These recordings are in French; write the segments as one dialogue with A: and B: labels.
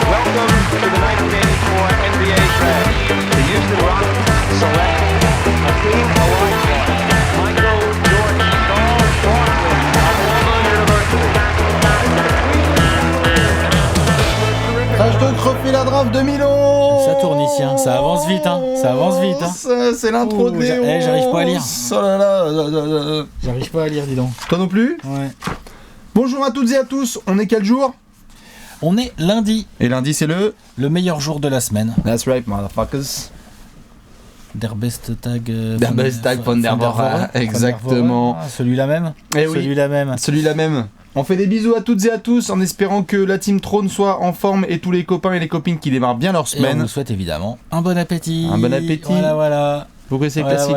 A: Welcome to the 1984 NBA Draft. The Houston Rockets select Hakeem Olajuwon, Michael Jordan, Charles Barkley, Oklahoma University.
B: Hashtag refait la draft 2011.
C: Ça tourne ici, hein. Ça avance vite, hein. Ça avance vite, hein.
B: Ça, c'est l'intro de Léon.
C: J'arrive pas à lire.
B: Oh là là.
C: J'arrive pas à lire, dis donc.
B: Toi non plus?
C: Ouais.
B: Bonjour à toutes et à tous, on est quel jour?
C: On est lundi,
B: Et lundi c'est le...
C: le meilleur jour de la semaine.
B: That's right, motherfuckers.
C: Der beste Tag.
B: Der beste Tag von der Woche, exactement.
C: Ah, celui-là même.
B: Eh oui.
C: Celui-là même.
B: Celui-là même. On fait des bisous à toutes et à tous en espérant que la Team Trône soit en forme et tous les copains et les copines qui démarrent bien leur
C: Et on
B: semaine.
C: vous souhaite évidemment un bon appétit.
B: Un bon appétit.
C: Voilà.
B: Vous connaissez le
C: Voilà,
B: classique.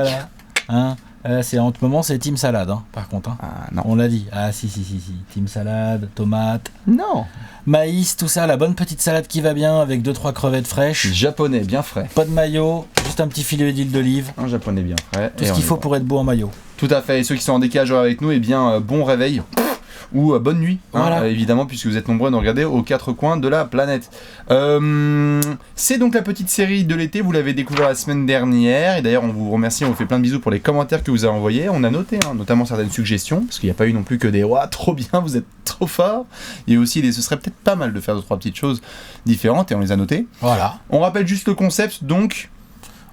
C: voilà. Hein, c'est en ce moment c'est Team Salade, hein, par contre. Hein.
B: Ah non.
C: On l'a dit. Ah si. Team Salade, tomate,
B: Non.
C: maïs, tout ça, la bonne petite salade qui va bien avec 2-3 crevettes fraîches.
B: Japonais bien frais.
C: Pas de maillot, juste un petit filet d'huile d'olive.
B: Un japonais bien frais.
C: Tout ce qu'il faut pour être beau en maillot.
B: Tout à fait. Et ceux qui sont en décalage avec nous, eh bien, bon réveil. Ou bonne nuit, hein,
C: Voilà.
B: évidemment, puisque vous êtes nombreux à nous regarder aux quatre coins de la planète. C'est donc la petite série de l'été, vous l'avez découvert la semaine dernière, et d'ailleurs on vous remercie, on vous fait plein de bisous pour les commentaires que vous avez envoyés. On a noté, hein, notamment certaines suggestions, parce qu'il n'y a pas eu non plus que des « Ouah, trop bien, vous êtes trop fort !» Il y a aussi ce serait peut-être pas mal de faire 2-3 petites choses différentes, et on les a notées.
C: Voilà.
B: On rappelle juste le concept, donc,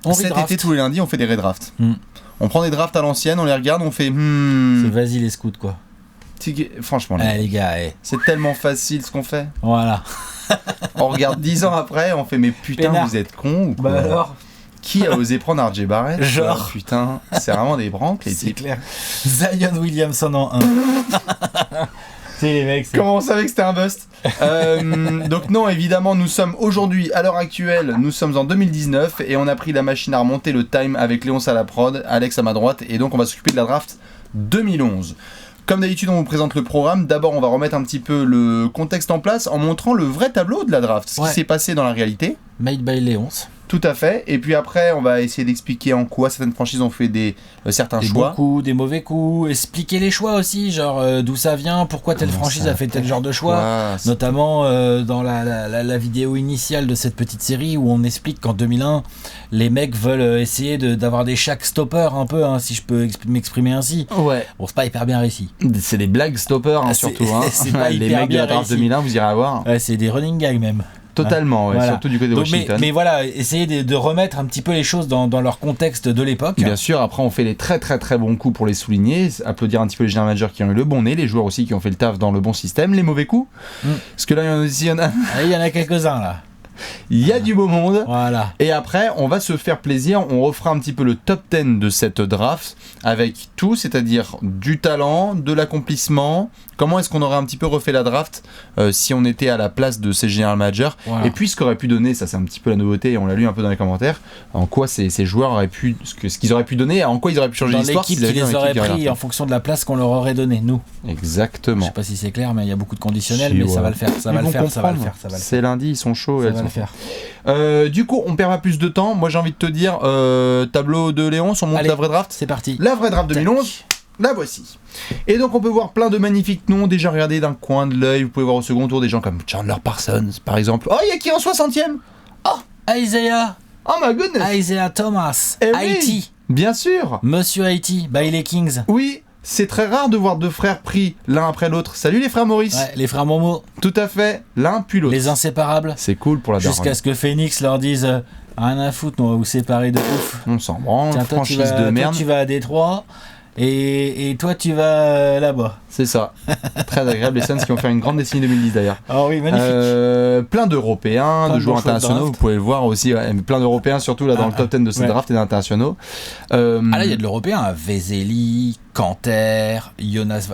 C: On
B: cet
C: redraft.
B: été, tous les lundis, on fait des redrafts.
C: Mm.
B: On prend des drafts à l'ancienne, on les regarde, on fait
C: C'est vas-y les scouts quoi.
B: Franchement,
C: Eh les gars,
B: c'est tellement facile ce qu'on fait.
C: voilà.
B: On regarde 10 ans après, on fait mais putain,
C: Pénard.
B: vous êtes cons ou quoi?
C: Bah alors,
B: Qui a osé prendre RJ Barrett?
C: Genre.
B: Putain, c'est vraiment des branques les
C: c'est
B: types.
C: clair. Zion Williamson en 1. C'est les mecs, c'est...
B: Comment on savait que c'était un bust? Donc non, évidemment, nous sommes aujourd'hui, à l'heure actuelle, nous sommes en 2019 et on a pris la machine à remonter le time avec Léon à la prod, Alex à ma droite et donc on va s'occuper de la draft 2011. Comme d'habitude, on vous présente le programme. D'abord, on va remettre un petit peu le contexte en place en montrant le vrai tableau de la draft, ce
C: Ouais.
B: qui s'est passé dans la réalité.
C: Made by Léonce.
B: Tout à fait. Et puis après, on va essayer d'expliquer en quoi certaines franchises ont fait certains
C: Des
B: choix.
C: bons coups, des mauvais coups. Expliquer les choix aussi, genre d'où ça vient, pourquoi telle
B: Comment
C: franchise
B: ça
C: a fait tel genre de choix.
B: Ouais,
C: Notamment dans la vidéo initiale de cette petite série où on explique qu'en 2001, les mecs veulent essayer d'avoir des Shaq stoppers un peu, hein, si je peux m'exprimer ainsi.
B: ouais.
C: Bon, c'est pas hyper bien réussi.
B: C'est des blagues stoppers, hein,
C: Ah,
B: surtout.
C: c'est-
B: Hein.
C: c'est pas
B: les
C: hyper
B: mecs de la
C: bien
B: draft
C: réussi.
B: 2001, vous irez voir.
C: Ouais, c'est des running gags même.
B: Totalement, ouais,
C: Voilà.
B: surtout du côté de
C: Donc,
B: Washington.
C: mais voilà, essayer de remettre un petit peu les choses dans leur contexte de l'époque.
B: Bien sûr, après on fait les très très très bons coups pour les souligner, applaudir un petit peu les général managers qui ont eu le bon nez, les joueurs aussi qui ont fait le taf dans le bon système, les mauvais coups. Parce que là, il
C: Il y en a quelques-uns là.
B: y a du beau monde.
C: Voilà.
B: Et après, on va se faire plaisir, on refera un petit peu le top 10 de cette draft avec tout, c'est-à-dire du talent, de l'accomplissement. Comment est-ce qu'on aurait un petit peu refait la draft si on était à la place de ces general managers?
C: Voilà.
B: Et puis ce qu'aurait pu donner, ça c'est un petit peu la nouveauté et on l'a lu un peu dans les commentaires, en quoi ces joueurs auraient pu, ce qu'ils auraient pu donner, en quoi ils auraient pu changer
C: Dans
B: l'histoire
C: l'équipe
B: s'ils
C: qui
B: avaient
C: les
B: dans
C: aurait
B: l'équipe
C: pris
B: derrière.
C: en fonction de la place qu'on leur aurait donnée, nous. Je
B: Exactement.
C: sais pas si c'est clair, mais il y a beaucoup de conditionnels,
B: Si,
C: mais
B: ouais.
C: ça va le faire, ça
B: Ils
C: va le
B: vont
C: faire, ça va le
B: comprendre.
C: faire, ça va le faire.
B: C'est lundi, ils sont chauds.
C: Ça
B: elles
C: va
B: sont
C: le faire.
B: Du coup, on perd pas plus de temps. Moi, j'ai envie de te dire, tableau de Léon, on monte
C: Allez.
B: la vraie draft.
C: C'est parti.
B: La vraie draft 2011, la voici. Et donc, on peut voir plein de magnifiques noms déjà regardés d'un coin de l'œil. Vous pouvez voir au second tour des gens comme Chandler Parsons, par exemple. Oh, il y a qui en 60e?
C: Isaiah
B: Oh my goodness!
C: Isaiah Thomas.
B: Eh oui.
C: Haïti.
B: Bien sûr!
C: Monsieur Haïti, by les Kings.
B: Oui, c'est très rare de voir deux frères pris l'un après l'autre. Salut les frères Maurice!
C: Ouais, les frères Momo,
B: Tout à fait, l'un puis l'autre.
C: les inséparables.
B: C'est cool pour la daronne.
C: Jusqu'à ce que Phoenix leur dise rien à foutre, on va vous séparer de ouf.
B: On s'en branle,
C: Tiens, toi,
B: franchise de
C: toi,
B: merde.
C: tu vas à Détroit et toi tu vas là-bas.
B: C'est ça. Très agréable, les Suns qui ont fait une grande décennie 2010 d'ailleurs.
C: Ah oui, magnifique.
B: Plein d'Européens,
C: Plein
B: de
C: de
B: joueurs
C: bons choix de
B: internationaux,
C: draft.
B: vous pouvez le voir aussi, ouais, mais plein d'Européens surtout là dans le top 10 de cette
C: ouais.
B: draft et d'internationaux.
C: Ah là, il y a de l'européen, Vezeli, Kanter, Jonas,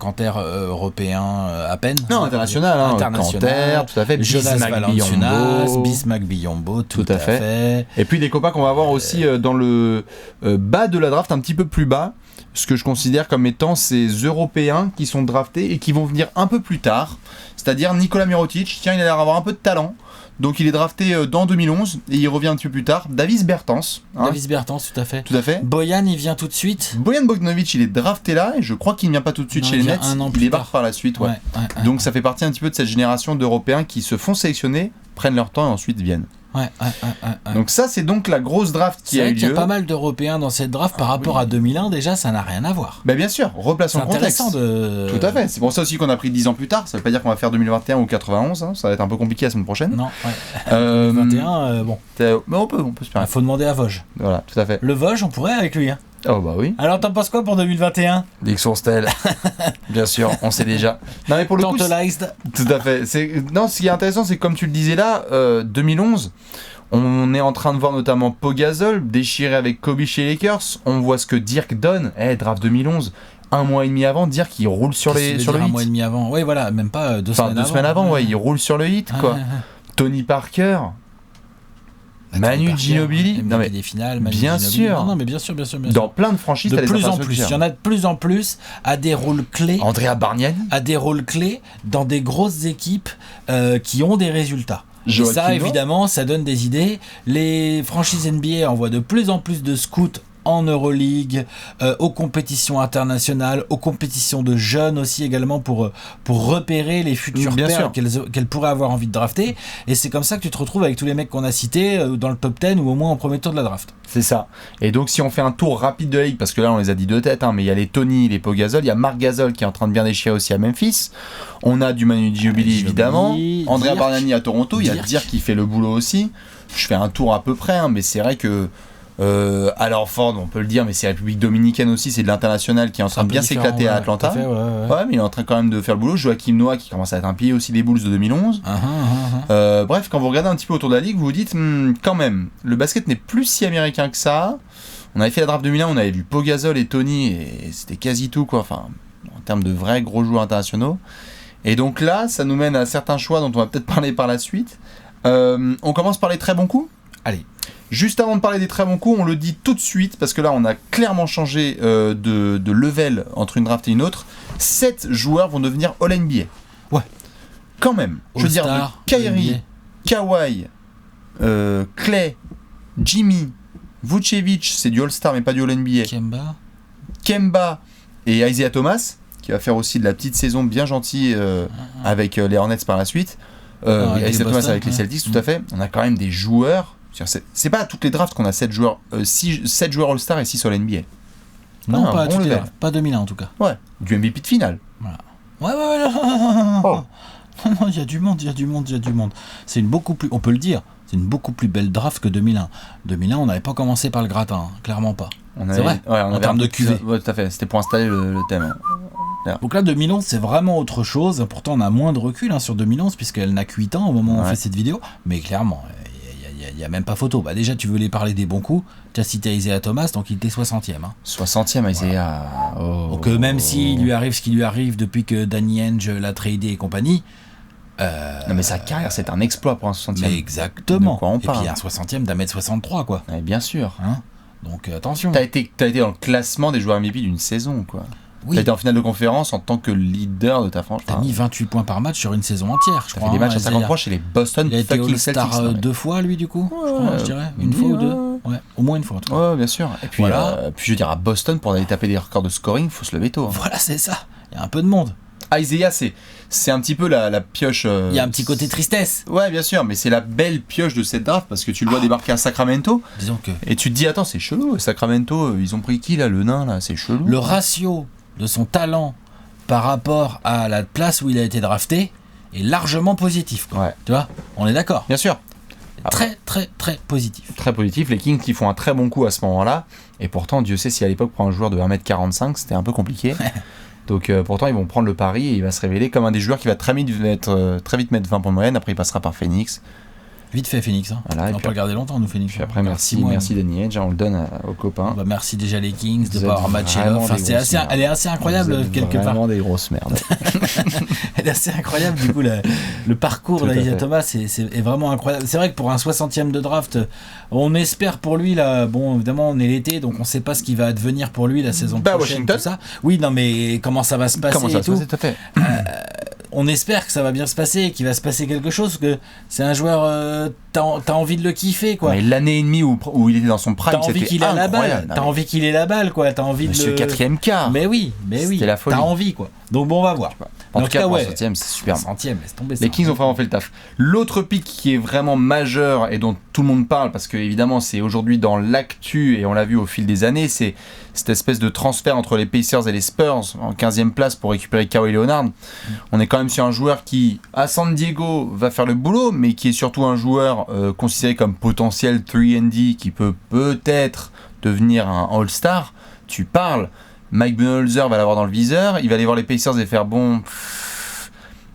C: Kanter européen à peine.
B: Non, international, hein,
C: international.
B: Kanter, tout à fait,
C: Jonas
B: Bismack
C: Valanciunas,
B: Biyombo.
C: Bismack Biyombo, tout
B: Tout à
C: à fait.
B: Et puis des copains qu'on va voir aussi dans le bas de la draft, un petit peu plus bas, ce que je considère comme étant ces Européens qui sont draftés et qui vont venir un peu plus tard, c'est-à-dire Nikola Mirotic, tiens, il a l'air d'avoir un peu de talent, Donc il est drafté dans 2011 et il revient un petit peu plus tard. Davis Bertans.
C: Davis Bertans, tout à fait.
B: Tout à fait.
C: Bojan, il vient tout de suite.
B: Bojan Bogdanovic, il est drafté là et je crois qu'il ne vient pas tout de suite
C: Non,
B: chez
C: il
B: les
C: vient
B: Nets.
C: un an
B: Il
C: plus
B: débarque
C: tard.
B: par la suite. Ouais. Donc ça fait partie un petit peu de cette génération d'Européens qui se font sélectionner, prennent leur temps et ensuite viennent.
C: Ouais.
B: Donc ça c'est donc la grosse draft qui
C: C'est
B: a
C: vrai
B: eu
C: qu'il y
B: lieu.
C: a pas mal d'Européens dans cette draft par rapport à 2001. Déjà, ça n'a rien à voir.
B: Bah bien sûr, replaçons
C: C'est
B: le contexte.
C: intéressant de.
B: Tout à fait. C'est pour ça aussi qu'on a pris 10 ans plus tard. Ça veut pas dire qu'on va faire 2021 ou 91. Hein. Ça va être un peu compliqué la semaine prochaine.
C: Non, ouais.
B: Euh,
C: 2021, bon.
B: Mais on peut se
C: Il
B: permettre.
C: faut demander à Vosges.
B: Voilà, tout à fait.
C: Le Vosges, on pourrait avec lui. Hein.
B: Oh bah oui.
C: Alors, t'en penses quoi pour 2021?
B: Dès que son style. Bien sûr, on sait déjà. Non mais pour le coup,
C: Tantalized.
B: tout à fait. Non, ce qui est intéressant, c'est que comme tu le disais là, 2011, on est en train de voir notamment Pau Gasol déchiré avec Kobe chez les Lakers. On voit ce que Dirk donne. Draft 2011. Un mois et demi avant, Dirk il roule sur le
C: Un mois et
B: hit.
C: demi avant. Oui, voilà, même pas 2 semaines avant.
B: 2 semaines avant, ouais, il roule sur le hit quoi. Tony Parker. Manu Ginobili,
C: non mais des finales, Manu
B: bien
C: Ginobili.
B: sûr.
C: Non mais bien sûr.
B: Dans plein de franchises,
C: De
B: t'as les
C: plus en
B: internationaux
C: plus,
B: qui
C: il y en a de plus en plus à des rôles clés,
B: Andrea Bargnani,
C: à des rôles clés dans des grosses équipes qui ont des résultats. Et
B: Joakim
C: ça,
B: Noah.
C: évidemment, ça donne des idées. Les franchises NBA envoient de plus en plus de scouts en Euroleague, aux compétitions internationales, aux compétitions de jeunes aussi également pour repérer les futurs
B: Bien
C: pairs
B: sûr.
C: qu'elles pourraient avoir envie de drafter. Et c'est comme ça que tu te retrouves avec tous les mecs qu'on a cités dans le top 10 ou au moins en premier tour de la draft.
B: C'est ça. Et donc si on fait un tour rapide de la ligue, parce que là on les a dit de tête, hein, mais il y a les Tony, les Pau Gasol, il y a Marc Gasol qui est en train de bien déchirer aussi à Memphis. On a du Manu Ginobili évidemment. Andrea
C: Dirk.
B: Bargnani à Toronto, il y a
C: Dirk.
B: Dirk qui fait le boulot aussi. Je fais un tour à peu près, hein, mais c'est vrai que alors Ford, on peut le dire, mais c'est République Dominicaine aussi, c'est de l'international qui est en train de bien s'éclater à Atlanta. Ouais, mais il est en train quand même de faire le boulot. Joakim Noah qui commence à être un pilier aussi des Bulls de 2011. Bref, quand vous regardez un petit peu autour de la ligue, vous vous dites quand même, le basket n'est plus si américain que ça. On avait fait la draft 2001, on avait vu Pau Gasol et Tony, et c'était quasi tout, quoi. Enfin, en termes de vrais gros joueurs internationaux. Et donc là, ça nous mène à certains choix dont on va peut-être parler par la suite. On commence par les très bons coups.
C: Allez.
B: Juste avant de parler des très bons coups, on le dit tout de suite, parce que là, on a clairement changé de level entre une draft et une autre. 7 joueurs vont devenir All-NBA.
C: Ouais.
B: Quand même. Je veux dire, de
C: All-Star,
B: Kyrie,
C: NBA.
B: Kawhi, Clay, Jimmy, Vucevic, c'est du All-Star mais pas du All-NBA. Kemba et Isaiah Thomas, qui va faire aussi de la petite saison bien gentille avec les Hornets par la suite. Isaiah Thomas avec les Celtics, tout à fait. On a quand même des joueurs. C'est pas à toutes les drafts qu'on a 7 joueurs, 7 joueurs All-Star et 6 All-NBA.
C: Non,
B: Ah,
C: pas à
B: bon
C: toutes les
B: level.
C: drafts. Pas 2001 en tout cas.
B: Ouais, du MVP de finale.
C: Ouais.
B: Oh.
C: Non, il y a du monde. C'est une beaucoup plus, on peut le dire, c'est une beaucoup plus belle draft que 2001. 2001, on n'avait pas commencé par le gratin, hein, clairement pas. C'est vrai.
B: Ouais,
C: En termes de cuvée.
B: Ouais, tout à fait. C'était pour installer le thème.
C: Donc là, 2011, c'est vraiment autre chose. Pourtant, on a moins de recul sur 2011, puisqu'elle n'a que 8 ans au moment où on fait cette vidéo. Mais clairement, il n'y a même pas photo. Bah, déjà, tu voulais parler des bons coups. Tu as cité Isaiah Thomas, donc il était 60e. Hein.
B: 60e Isaiah. Oh.
C: Donc même s'il lui arrive ce qui lui arrive depuis que Danny Ainge l'a tradé et compagnie.
B: Non, mais sa carrière, c'est un exploit pour un 60e.
C: Mais exactement.
B: De quoi on
C: et
B: parle.
C: puis un 60e d'1m63, quoi.
B: Ouais, bien sûr.
C: Hein, donc attention.
B: T'as été dans le classement des joueurs MVP d'une saison, quoi.
C: Oui.
B: T'as été en finale de conférence en tant que leader de ta franchise.
C: T'as mis 28 points par match sur une saison entière, je
B: T'as
C: crois.
B: fait des matchs à
C: Isaiah.
B: 53 chez les Boston
C: Il a été
B: fucking Celtics.
C: All-Star 2 fois, lui, du coup, je crois, je dirais. Une fois ou deux. Ouais, au moins une fois, en tout cas.
B: Ouais, bien sûr. Et puis,
C: Voilà.
B: puis je veux dire, à Boston, pour aller taper des records de scoring, faut se lever tôt. Hein.
C: Voilà, c'est ça. Il y a un peu de monde.
B: Isaiah, c'est un petit peu la pioche.
C: Il y a un petit côté tristesse.
B: Ouais, bien sûr, mais c'est la belle pioche de cette draft parce que tu le vois débarquer à Sacramento
C: Disons que
B: et tu te dis, attends, c'est chelou. Sacramento, ils ont pris qui là, le nain là, c'est chelou.
C: le ratio de son talent par rapport à la place où il a été drafté est largement positif. Quoi.
B: Ouais.
C: Tu vois, on est d'accord.
B: Bien sûr.
C: Très, très, très positif.
B: Très positif. Les Kings qui font un très bon coup à ce moment-là. Et pourtant, Dieu sait si à l'époque, pour un joueur de 1m45, c'était un peu compliqué. Donc pourtant, ils vont prendre le pari et il va se révéler comme un des joueurs qui va très vite mettre 20 points de moyenne. Après, il passera par Phoenix.
C: Vite fait, Phoenix. Hein.
B: Voilà, et
C: on
B: puis
C: peut regarder longtemps, nous, Phoenix.
B: Puis après, merci Danny Ainge. On le donne aux copains.
C: Bah, merci déjà les Kings de
B: Vous
C: ne pas avoir
B: êtes
C: matché là.
B: vraiment
C: Enfin,
B: des
C: c'est
B: grosses
C: assez,
B: merdes.
C: elle est assez incroyable
B: Vous êtes
C: quelque part.
B: Vraiment des grosses merdes.
C: Elle est assez incroyable du coup le parcours
B: Tout à
C: d'Isaiah
B: fait.
C: Thomas est vraiment incroyable. C'est vrai que pour un 60e de draft, on espère pour lui là. Bon, évidemment, on est l'été, donc on sait pas ce qui va advenir pour lui la saison
B: Bah,
C: prochaine.
B: Washington.
C: Tout ça. Oui, non, mais comment ça va se passer
B: Comment ça
C: et
B: se
C: tout.
B: passe, tout à fait.
C: on espère que ça va bien se passer, qu'il va se passer quelque chose, que c'est un joueur, t'as envie de le kiffer, quoi.
B: Mais l'année et demie où il était dans son prime,
C: T'as envie
B: c'était
C: qu'il ait la balle,
B: incroyable.
C: t'as envie qu'il ait la balle, quoi. T'as envie
B: Monsieur
C: de le...
B: 4ème quart.
C: Mais oui,
B: C'était la folie.
C: t'as envie, quoi. Donc bon, on va voir.
B: En
C: Mais
B: tout cas, pour
C: ouais,
B: un 100ème, c'est super.
C: centième, laisse tomber ça.
B: Les Kings ont vraiment fait le taf. L'autre pick qui est vraiment majeur et dont tout le monde parle, parce que évidemment c'est aujourd'hui dans l'actu et on l'a vu au fil des années, c'est cette espèce de transfert entre les Pacers et les Spurs en 15e place pour récupérer Kawhi Leonard. On est quand même sur un joueur qui, à San Diego, va faire le boulot, mais qui est surtout un joueur considéré comme potentiel 3&D qui peut peut-être devenir un All-Star. Tu parles, Mike Budenholzer va l'avoir dans le viseur, il va aller voir les Pacers et faire bon...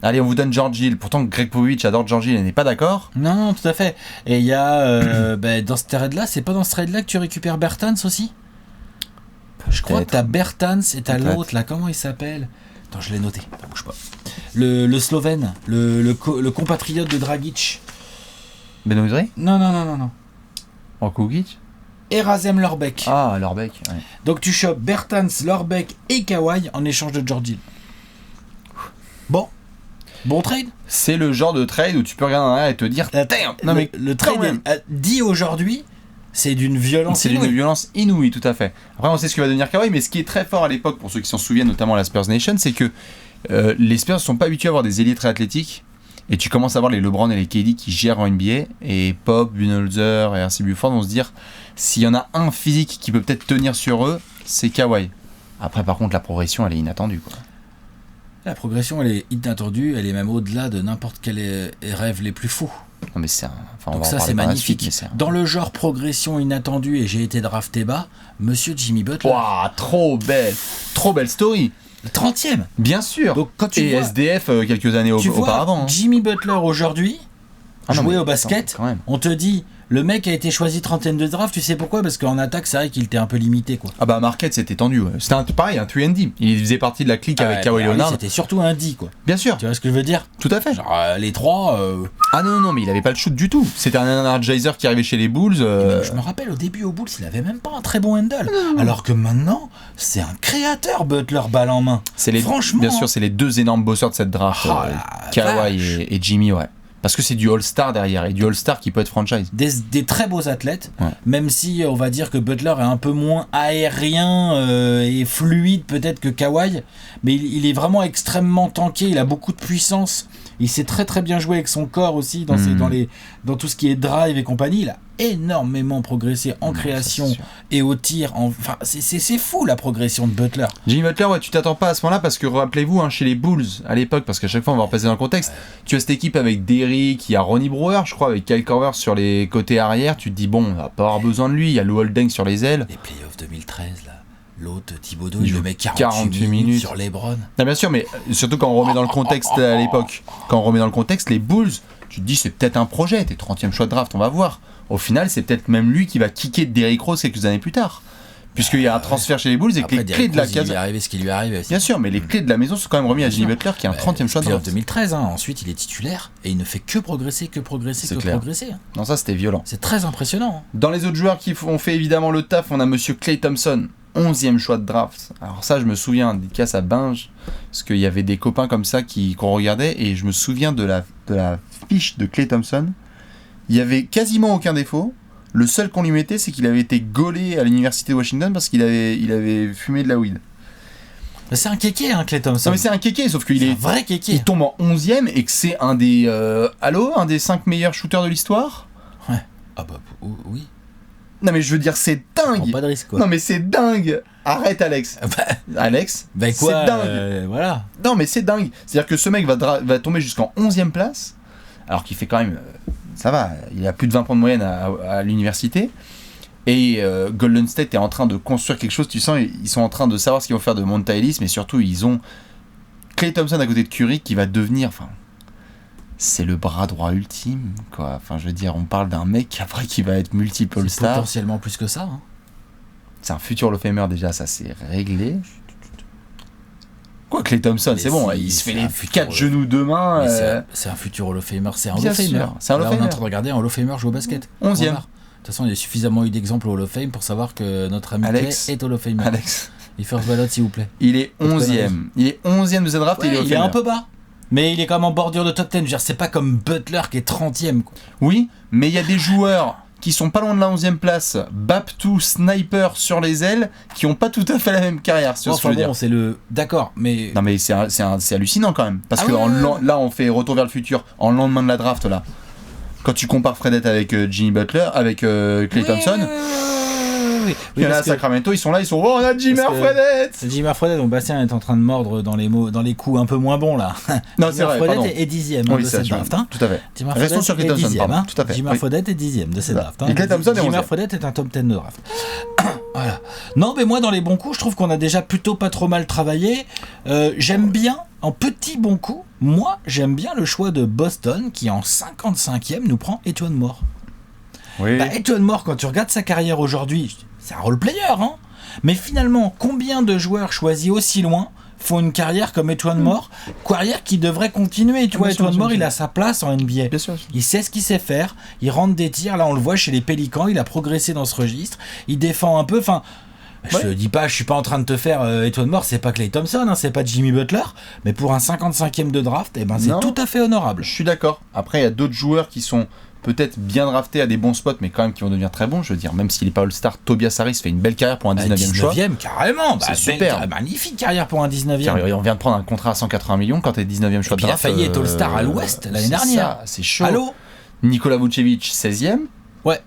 B: Allez, on vous donne George Hill. Pourtant, Greg Popovich adore George Hill et n'est pas d'accord.
C: Non, tout à fait. Et il y a, dans ce trade-là, c'est pas dans ce trade-là que tu récupères Bertans aussi ? Je crois que t'as Bertans et t'as
B: Peut-être.
C: l'autre, là, comment il s'appelle ? Attends, je l'ai noté, ne bouge pas. Le Slovène, le compatriote de Dragic.
B: Ben Udry,
C: Non.
B: Kukic.
C: Erasem Lorbeck.
B: Ah, Lorbeck. Ouais.
C: Donc tu chopes Bertans, Lorbeck et Kawhi en échange de George Hill. Bon trade.
B: C'est le genre de trade où tu peux regarder en arrière et te dire damn. Non mais
C: le
B: quand
C: trade
B: même.
C: dit aujourd'hui, c'est d'une violence
B: C'est d'une
C: inouïe.
B: violence inouïe, tout à fait. Après, on sait ce que va devenir Kawhi, mais ce qui est très fort à l'époque, pour ceux qui s'en souviennent, notamment à la Spurs Nation, c'est que les Spurs ne sont pas habitués à avoir des ailiers très athlétiques. Et tu commences à voir les LeBron et les KD qui gèrent en NBA. Et Pop, Budenholzer et R.C. Buford vont se dire s'il y en a un physique qui peut peut-être tenir sur eux, c'est Kawhi. Après, par contre, la progression, elle est inattendue, quoi.
C: La progression, elle est inattendue, elle est même au-delà de n'importe quel rêve les plus fous.
B: Non, mais c'est un... enfin, on
C: Donc
B: va en
C: ça,
B: parler
C: c'est
B: par la
C: magnifique.
B: suite, mais c'est un-
C: Dans le genre progression inattendue et j'ai été drafté bas, Monsieur Jimmy Butler,
B: Ouah, trop belle story.
C: 30e.
B: Bien sûr.
C: Donc quand tu
B: et
C: vois,
B: SDF quelques années
C: tu vois
B: auparavant. hein.
C: Jimmy Butler aujourd'hui
B: Ah non,
C: jouer
B: mais
C: au basket,
B: attends, quand même.
C: on te dit le mec a été choisi 30e de draft, tu sais pourquoi ? Parce qu'en attaque, c'est vrai qu'il était un peu limité, quoi.
B: Ah bah Marquette c'était tendu. Ouais. C'était pareil, un 3&D. Il faisait partie de la clique avec Kawhi
C: alors lui,
B: Leonard.
C: c'était surtout un D, quoi.
B: Bien sûr,
C: Tu vois ce que je veux dire ?
B: tout à fait.
C: Genre les trois.
B: Ah non, mais il avait pas le shoot du tout. C'était un energizer qui arrivait chez les Bulls.
C: Je me rappelle au début au Bulls, il avait même pas un très bon handle. Alors que maintenant, c'est un créateur Butler balle en main.
B: C'est les,
C: Franchement,
B: bien sûr, c'est les deux énormes bosseurs de cette draft.
C: Oh la
B: Kawhi
C: vache.
B: et Jimmy, ouais. Parce que c'est du All-Star derrière et du All-Star qui peut être franchise.
C: des très beaux athlètes,
B: Ouais.
C: même si on va dire que Butler est un peu moins aérien et fluide peut-être que Kawhi, mais il est vraiment extrêmement tanké, il a beaucoup de puissance, il sait très très bien jouer avec son corps aussi dans tout ce qui est drive et compagnie, il a énormément progressé en création
B: Ça, c'est sûr.
C: et au tir, enfin c'est fou la progression de Butler.
B: Jimmy Butler, ouais, tu t'attends pas à ce moment-là parce que rappelez-vous, hein, chez les Bulls à l'époque, parce qu'à chaque fois on va repasser dans le contexte, tu as cette équipe avec Derrick, il y a Ronnie Brewer, je crois, avec Kyle Korver sur les côtés arrière, tu te dis bon, on va pas avoir besoin de lui, il y a Lou Holden sur les ailes.
C: Les playoffs 2013 là, l'autre Thibodeau
B: Il
C: il le
B: joue
C: met 48 minutes sur LeBron.
B: Non, bien sûr, mais surtout quand on remet dans le contexte à l'époque, quand on remet dans le contexte, les Bulls, tu te dis c'est peut-être un projet, t'es 30e choix de draft, on va voir. Au final, c'est peut-être même lui qui va kicker Derrick Rose quelques années plus tard. Puisqu'il y a un transfert chez les Bulls et que
C: Après,
B: les clés de la
C: Derrick Rose, il
B: case.
C: lui est arrivé ce qui lui est arrivé aussi.
B: Bien sûr, mais les clés de la maison sont quand même remis à Jimmy Butler qui est un 30e choix de
C: Playoff
B: draft.
C: 2013, hein. Ensuite il est titulaire et il ne fait que progresser,
B: C'est clair.
C: progresser.
B: Non, ça c'était violent.
C: C'est très impressionnant. hein.
B: Dans les autres joueurs qui ont fait évidemment le taf, on a monsieur Klay Thompson, 11e choix de draft. Alors ça, je me souviens, dédicace à Binge, parce qu'il y avait des copains comme ça qu'on regardait, et je me souviens de la fiche de Klay Thompson. Il y avait quasiment aucun défaut. Le seul qu'on lui mettait, c'est qu'il avait été gaulé à l'université de Washington parce qu'il avait fumé de la weed.
C: Mais c'est un kéké, hein, Klay Thompson.
B: Non mais c'est un kéké, sauf qu'il
C: C'est
B: est...
C: un vrai kéké.
B: Il tombe en 11e et que c'est un des... un des 5 meilleurs shooters de l'histoire.
C: Ah bah oui.
B: Non mais je veux dire, c'est
C: Prends
B: dingue.
C: pas de risque quoi.
B: Non mais c'est dingue. Arrête Alex. Alex,
C: Bah quoi,
B: c'est dingue.
C: voilà.
B: Non mais c'est dingue. C'est-à-dire que ce mec va tomber jusqu'en 11e place, alors qu'il fait quand même... ça va, il a plus de 20 points de moyenne à l'université. Et Golden State est en train de construire quelque chose, tu sens, ils sont en train de savoir ce qu'ils vont faire de Monta Ellis, mais surtout ils ont Klay Thompson à côté de Curry qui va devenir... Enfin, c'est le bras droit ultime, quoi. Enfin, je veux dire, on parle d'un mec après qui va être multiple
C: C'est
B: All-Star.
C: potentiellement plus que ça. Hein.
B: C'est un futur Hall of Famer déjà, ça c'est réglé. Quoi, Klay Thompson,
C: Mais
B: c'est bon,
C: si,
B: il se fait
C: c'est
B: les
C: un futur
B: 4 genoux de main.
C: Mais c'est un futur Hall of Famer, c'est un Hall
B: Bien
C: of Famer.
B: sûr, c'est un Hall of
C: Là, on est en
B: Famer.
C: train de regarder un Hall of Famer jouer au basket.
B: 11e.
C: On va voir. De toute façon, il y a suffisamment eu d'exemples au Hall of Fame pour savoir que notre ami
B: Alex.
C: Klay est Hall of Famer.
B: Alex,
C: Et first ballot, s'il vous plaît.
B: il est
C: Pas de
B: 11e. Il est 11e de cette draft et
C: Ouais,
B: il est Hall of
C: il est
B: Famer.
C: un peu bas. Mais il est quand même en bordure de top 10. Je veux dire, c'est pas comme Butler qui est 30ème. Quoi.
B: Oui, mais il y a des joueurs qui sont pas loin de la 11e place, Baptou, Sniper sur les ailes, qui ont pas tout à fait la même carrière, si tu vois ce que je veux dire.
C: C'est le. D'accord, mais.
B: Non mais c'est hallucinant quand même, parce
C: Ah
B: que
C: ouais.
B: là on fait retour vers le futur, en lendemain de la draft là. Quand tu compares Fredette avec Jimmy Butler, avec Klay Thompson, il y en a à Sacramento, ils sont là, ils sont oh on a Jimmy Fredette.
C: Jimmy Fredette, donc Bastien est en train de mordre dans les coups un peu moins bons là.
B: Non c'est vrai, pardon.
C: Fredette est 10ème
B: Oui,
C: de
B: c'est
C: cette draft. Hein.
B: tout à fait.
C: Jimmy
B: Restons sur Klay Thompson, pardon. Tout à fait.
C: Jimmy
B: Oui.
C: Fredette est 10ème de cette draft. Hein.
B: Et Klay Thompson est 11e.
C: Jimmy Fredette est un top 10 de draft. Voilà. Non, mais moi, dans les bons coups, je trouve qu'on a déjà plutôt pas trop mal travaillé. J'aime bien, en petits bons coups, moi, j'aime bien le choix de Boston qui, en 55e, nous prend Etuan Moore.
B: Oui.
C: Bah, Etuan Moore, quand tu regardes sa carrière aujourd'hui, c'est un role player, hein. Mais finalement, combien de joueurs choisis aussi loin font une carrière comme Etuan Moore, carrière qui devrait continuer. Tu vois, Etuan Moore, il a sa place en NBA.
B: Bien sûr.
C: Il sait ce qu'il sait faire. Il rentre des tirs. Là, on le voit chez les Pélicans. Il a progressé dans ce registre. Il défend un peu. Enfin, je te dis pas, je suis pas en train de te faire Etuan Moore. C'est pas Klay Thompson, hein, c'est pas Jimmy Butler. Mais pour un 55e de draft, eh ben, c'est
B: Non.
C: tout à fait honorable.
B: Je suis d'accord. Après il y a d'autres joueurs qui sont peut-être bien draftés à des bons spots, mais quand même qui vont devenir très bons. Je veux dire, même s'il n'est pas All-Star, Tobias Harris fait une belle carrière pour un 19e choix.
C: 19e, carrément. Bah,
B: C'est super.
C: Magnifique carrière pour un 19e.
B: Car on vient de prendre un contrat à 180 millions quand t'es 19e choix
C: Et
B: de
C: puis il a
B: draft.
C: failli être All-Star à l'Ouest l'année
B: c'est
C: dernière.
B: ça, c'est chaud.
C: Allô.
B: Nikola Vucevic, 16e.
C: Ouais.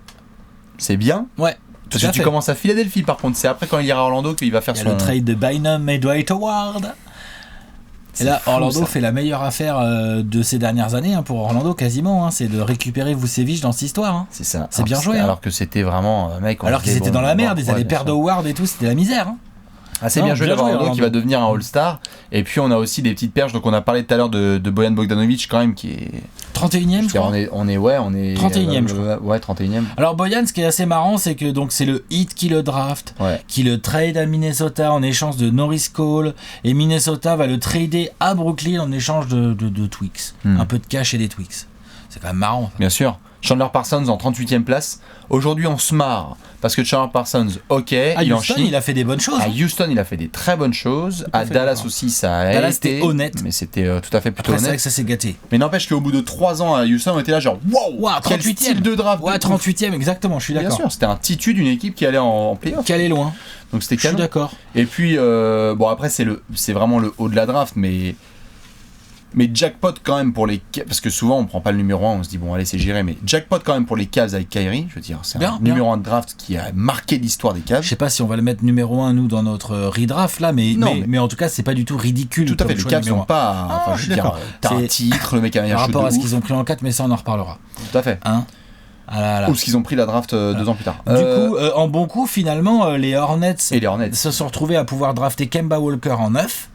B: C'est bien.
C: Ouais.
B: Parce que tu commences à Philadelphie par contre. C'est après quand il ira à Orlando qu'il va faire
C: Il y a
B: son.
C: le trade de Bynum et Dwight Howard. Et là,
B: fou,
C: Orlando
B: ça.
C: fait la meilleure affaire de ces dernières années hein, pour Orlando quasiment. Hein, c'est de récupérer Vucevic dans cette histoire. Hein.
B: C'est ça.
C: C'est bien joué, hein.
B: Alors que c'était vraiment mec.
C: Alors qu'ils étaient dans la merde, ils allaient perdre Howard et tout, c'était la misère. Hein.
B: Ah, c'est
C: Non,
B: bien joué
C: bien
B: d'avoir
C: joué,
B: Orlando qui va devenir un All-Star. Et puis on a aussi des petites perches. Donc on a parlé tout à l'heure de Bojan Bogdanovic quand même qui est.
C: 31e, je crois.
B: On est
C: 31e, je crois.
B: Ouais, 31e.
C: Alors Bojan, ce qui est assez marrant, c'est que donc c'est le Heat qui le draft,
B: Ouais.
C: qui le trade à Minnesota en échange de Norris Cole, et Minnesota va le trader à Brooklyn en échange de Twix. Un peu de cash et des Twix. C'est quand même marrant. Ça.
B: Bien sûr. Chandler Parsons en 38e place. Aujourd'hui, on se marre parce que Chandler Parsons, ok,
C: À
B: il en
C: Houston,
B: chie.
C: il a fait des bonnes choses.
B: À Houston, il a fait des très bonnes choses. À
C: fait
B: Dallas
C: d'accord.
B: aussi, ça a
C: Dallas,
B: été
C: c'était honnête.
B: mais c'était tout à fait plutôt
C: Après, c'est vrai
B: honnête.
C: que ça s'est gâté.
B: Mais n'empêche qu'au bout de 3 ans à Houston, on était là genre wow, quel
C: 38e.
B: style de draft.
C: Ouais,
B: de ouf.
C: 38e, exactement, je suis
B: Bien
C: d'accord.
B: sûr, c'était un titu d'une équipe qui allait en playoff.
C: Qui allait loin.
B: Donc c'était
C: Je suis
B: canon.
C: d'accord.
B: Et puis bon après c'est vraiment le haut de la draft, mais jackpot quand même pour les parce que souvent on prend pas le numéro 1, on se dit bon allez c'est géré, mais jackpot quand même pour les Cavs avec Kyrie, je veux dire c'est
C: Bien,
B: un
C: bien.
B: numéro 1 de draft qui a marqué l'histoire des Cavs.
C: Je sais pas si on va le mettre numéro 1 nous dans notre redraft là, mais,
B: Non,
C: mais en tout cas c'est pas du tout ridicule.
B: Tout à
C: comme
B: fait, les
C: choix
B: Cavs
C: numéro
B: sont
C: un.
B: pas
C: Ah,
B: enfin
C: je
B: je
C: suis
B: veux dire
C: d'accord.
B: t'as un
C: C'est-
B: titre, le mec a un
C: Par
B: shoot
C: rapport
B: de
C: à ce
B: ouf.
C: qu'ils ont pris en 4, mais ça on en reparlera.
B: Tout à fait.
C: Hein ah là là.
B: Ou ce qu'ils ont pris la draft 2 ans plus tard.
C: Du coup, en bon coup, finalement, les Hornets
B: et les Hornets.
C: se sont retrouvés à pouvoir drafter Kemba Walker en 9.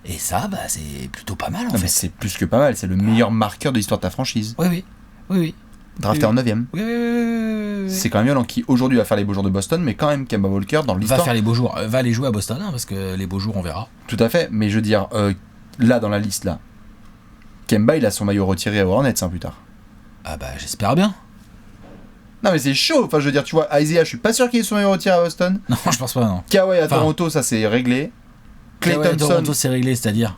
C: Et ça, bah, c'est plutôt pas mal en
B: Non, mais
C: fait.
B: c'est plus que pas mal, c'est le meilleur marqueur de l'histoire de ta franchise.
C: Oui, oui. Oui, oui.
B: Drafté
C: Oui.
B: en 9ème.
C: Oui, oui, oui, oui, oui.
B: C'est quand même violent qui aujourd'hui va faire les beaux jours de Boston, mais quand même Kemba Walker dans
C: Va
B: l'histoire.
C: faire les beaux jours. Va aller jouer à Boston, hein, parce que les beaux jours, on verra.
B: Tout à fait, mais je veux dire, là dans la liste là, Kemba il a son maillot retiré à Hornets plus tard.
C: Ah bah, j'espère bien.
B: Non mais c'est chaud, enfin je veux dire, tu vois, Isaiah, je suis pas sûr qu'il ait son maillot retiré à Boston.
C: Non, je pense pas, non.
B: Kawhi à
C: Enfin,
B: Toronto, ça c'est réglé. Klay
C: Ouais,
B: Thompson,
C: Toronto, c'est réglé, c'est-à-dire.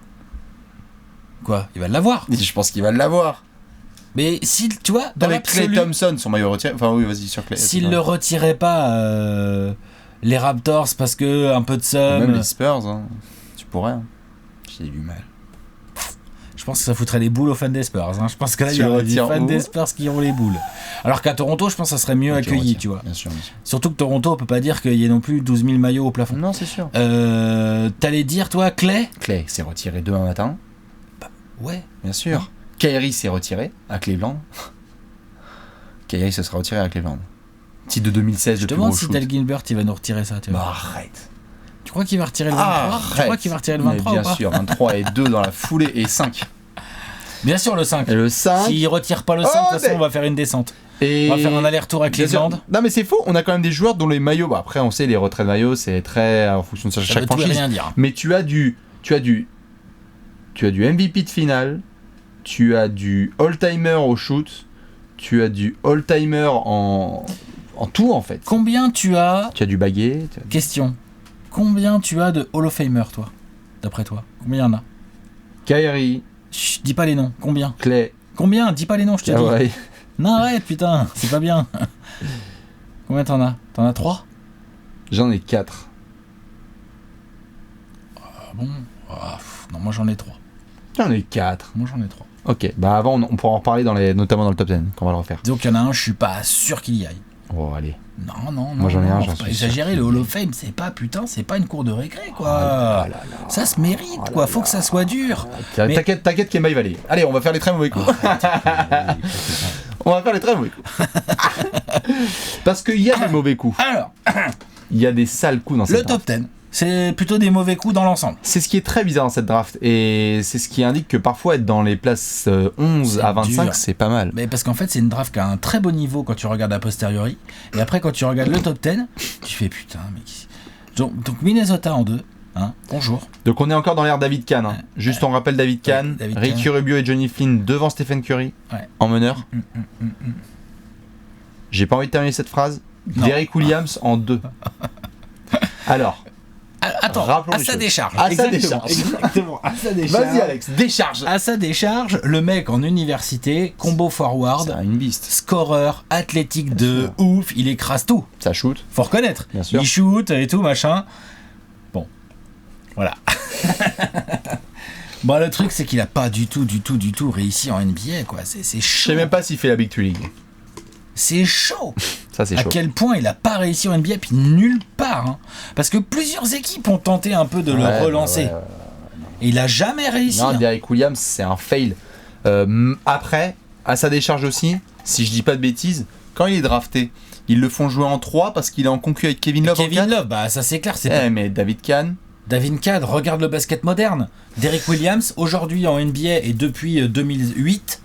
C: Quoi? Il va l'avoir.
B: je pense qu'il va l'avoir.
C: Mais si, tu vois, dans
B: Avec Klay
C: l'absolu,
B: Thompson, son maillot retiré. Enfin oui, vas-y sur Klay.
C: s'il le retirait pas, les Raptors, parce que un peu de somme.
B: Même les Spurs, hein. Tu pourrais. Hein. J'ai du mal.
C: Je pense que ça foutrait les boules aux fans des Spurs. Hein. Je pense que là, il
B: Tu
C: y
B: le
C: aurait des
B: retires
C: fans
B: où
C: des Spurs qui ont les boules. Alors qu'à Toronto, je pense que ça serait mieux
B: Ok,
C: accueilli,
B: retire.
C: tu vois.
B: Bien sûr, bien sûr.
C: Surtout que Toronto, on peut pas dire qu'il y ait non plus 12 000 maillots au plafond.
B: Non, c'est sûr.
C: T'allais dire, toi, Clay?
B: Klay s'est retiré demain matin,
C: Ouais.
B: bien sûr. Kyrie s'est retiré à Cleveland. Kyrie se sera retiré à Cleveland. Titre de 2016,
C: Je
B: le
C: te
B: plus
C: demande
B: gros
C: si
B: shoot.
C: Del Gilbert, il va nous retirer ça, tu vois.
B: Bah arrête.
C: Tu crois qu'il va retirer le 23? Tu crois qu'il va retirer le 23
B: Mais
C: ou
B: bien
C: pas?
B: sûr, 23 et 2 dans la foulée et 5.
C: Bien sûr, le 5.
B: Et le 5.
C: S'il retire pas le 5, de toute façon,
B: mais-
C: on va faire une descente.
B: Et...
C: On va faire un aller-retour à
B: Bien sûr.
C: Cleveland.
B: Non mais c'est faux, on a quand même des joueurs dont les maillots, bah après on sait les retraits de maillots c'est très en fonction de
C: Ça
B: chaque
C: veut tout et
B: franchise.
C: rien dire.
B: Mais tu as du MVP de finale, tu as du all-timer au shoot, tu as du all-timer en tout en fait.
C: Combien tu as...
B: Tu as du baguet, tu as...
C: Question. Combien tu as de Hall of Famer, toi? D'après toi? Combien il y en a?
B: Kyrie,
C: Chut, dis pas les noms. Combien?
B: Clay.
C: Combien? Dis pas les noms, je te dis.
B: Kawhi.
C: Non, arrête, putain, c'est pas bien. Combien t'en as? T'en as 3?
B: J'en ai 4.
C: Ah bon? Non, moi j'en ai 3.
B: J'en ai 4.
C: Moi j'en ai 3.
B: Ok, bah avant on pourra en reparler notamment dans le top 10 quand on va le refaire.
C: Disons qu'il y en a un, je suis pas sûr qu'il y aille.
B: Oh allez.
C: Non.
B: Moi, j'en ai un,
C: non,
B: j'en
C: faut pas
B: suis sûr
C: exagérer,
B: qu'il
C: le Hall
B: y
C: of Fame, c'est pas une cour de récré, quoi.
B: là là.
C: Ça se mérite, quoi. Faut que ça soit dur. Mais-
B: T'inquiète Kemba il va aller. Allez, on va faire les très mauvais coups. On va faire les très mauvais coups. Parce qu'il y a des mauvais coups.
C: Alors,
B: Il y a des sales coups dans cette
C: le
B: draft.
C: top 10, c'est plutôt des mauvais coups dans l'ensemble.
B: C'est ce qui est très bizarre dans cette draft. Et c'est ce qui indique que parfois être dans les places 11
C: C'est
B: à 25,
C: dur.
B: c'est pas mal.
C: Mais parce qu'en fait, c'est une draft qui a un très bon niveau quand tu regardes a posteriori. Et après, quand tu regardes le top 10, tu fais putain, mais donc Minnesota en 2. Hein, bonjour.
B: Donc on est encore dans l'ère David Kahn. Hein. Juste on rappelle David Kahn,
C: David
B: Ricky
C: Kahn.
B: Rubio et Johnny Flynn devant Stephen Curry
C: Ouais.
B: en meneur. J'ai pas envie de terminer cette phrase.
C: Non.
B: Derrick Williams en 2. Alors,
C: Attends,
B: rappelons
C: à
B: les
C: sa
B: choses.
C: décharge.
B: À sa
C: Exactement,
B: décharge.
C: exactement, à sa décharge.
B: vas-y Alex, décharge.
C: À sa décharge, le mec en université, combo
B: C'est
C: forward,
B: une beast.
C: scoreur, athlétique de ouf, il écrase tout.
B: Ça shoot.
C: Faut reconnaître.
B: Bien sûr.
C: Il shoot et tout, machin. Bon. Voilà. Bon, le truc, c'est qu'il a pas du tout réussi en NBA, quoi. C'est
B: Je
C: chaud.
B: sais même pas s'il fait la Big Three League.
C: C'est chaud.
B: Ça c'est
C: À
B: chaud.
C: quel point il a pas réussi en NBA, puis nulle part. Hein. Parce que plusieurs équipes ont tenté un peu de le
B: Ouais,
C: relancer.
B: bah ouais.
C: Et il a jamais réussi.
B: Non,
C: hein.
B: Derrick Williams, c'est un fail. Après, à sa décharge aussi, si je dis pas de bêtises, quand il est drafté, ils le font jouer en 3 parce qu'il est en concu avec Kevin Love. en
C: Kevin
B: 4.
C: Love, bah ça c'est clair. C'est
B: Eh, mais David Kahn,
C: David Kahn, regarde le basket moderne. Derrick Williams, aujourd'hui en NBA et depuis 2008,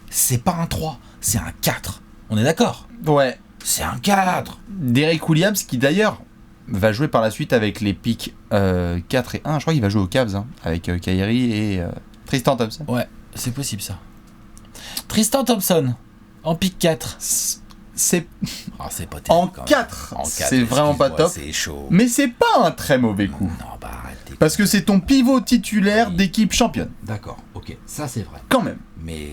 C: c'est pas un 3, c'est un 4. On est d'accord?
B: ouais.
C: C'est un 4.
B: Derrick Williams qui d'ailleurs va jouer par la suite avec les pics 4 et 1. Je crois qu'il va jouer aux Cavs hein, avec Kyrie et Tristan Thompson.
C: Ouais, c'est possible ça. Tristan Thompson, en pick 4.
B: C'est
C: Ah, c'est pas
B: en
C: terrible, quand même.
B: 4.
C: En 4,
B: C'est vraiment pas
C: excuse-moi,
B: top.
C: C'est chaud.
B: Mais c'est pas un très mauvais coup.
C: Non, bah arrêtez.
B: Parce que c'est ton pivot titulaire
C: Oui.
B: d'équipe championne.
C: D'accord, ok, ça c'est vrai.
B: Quand même.
C: Mais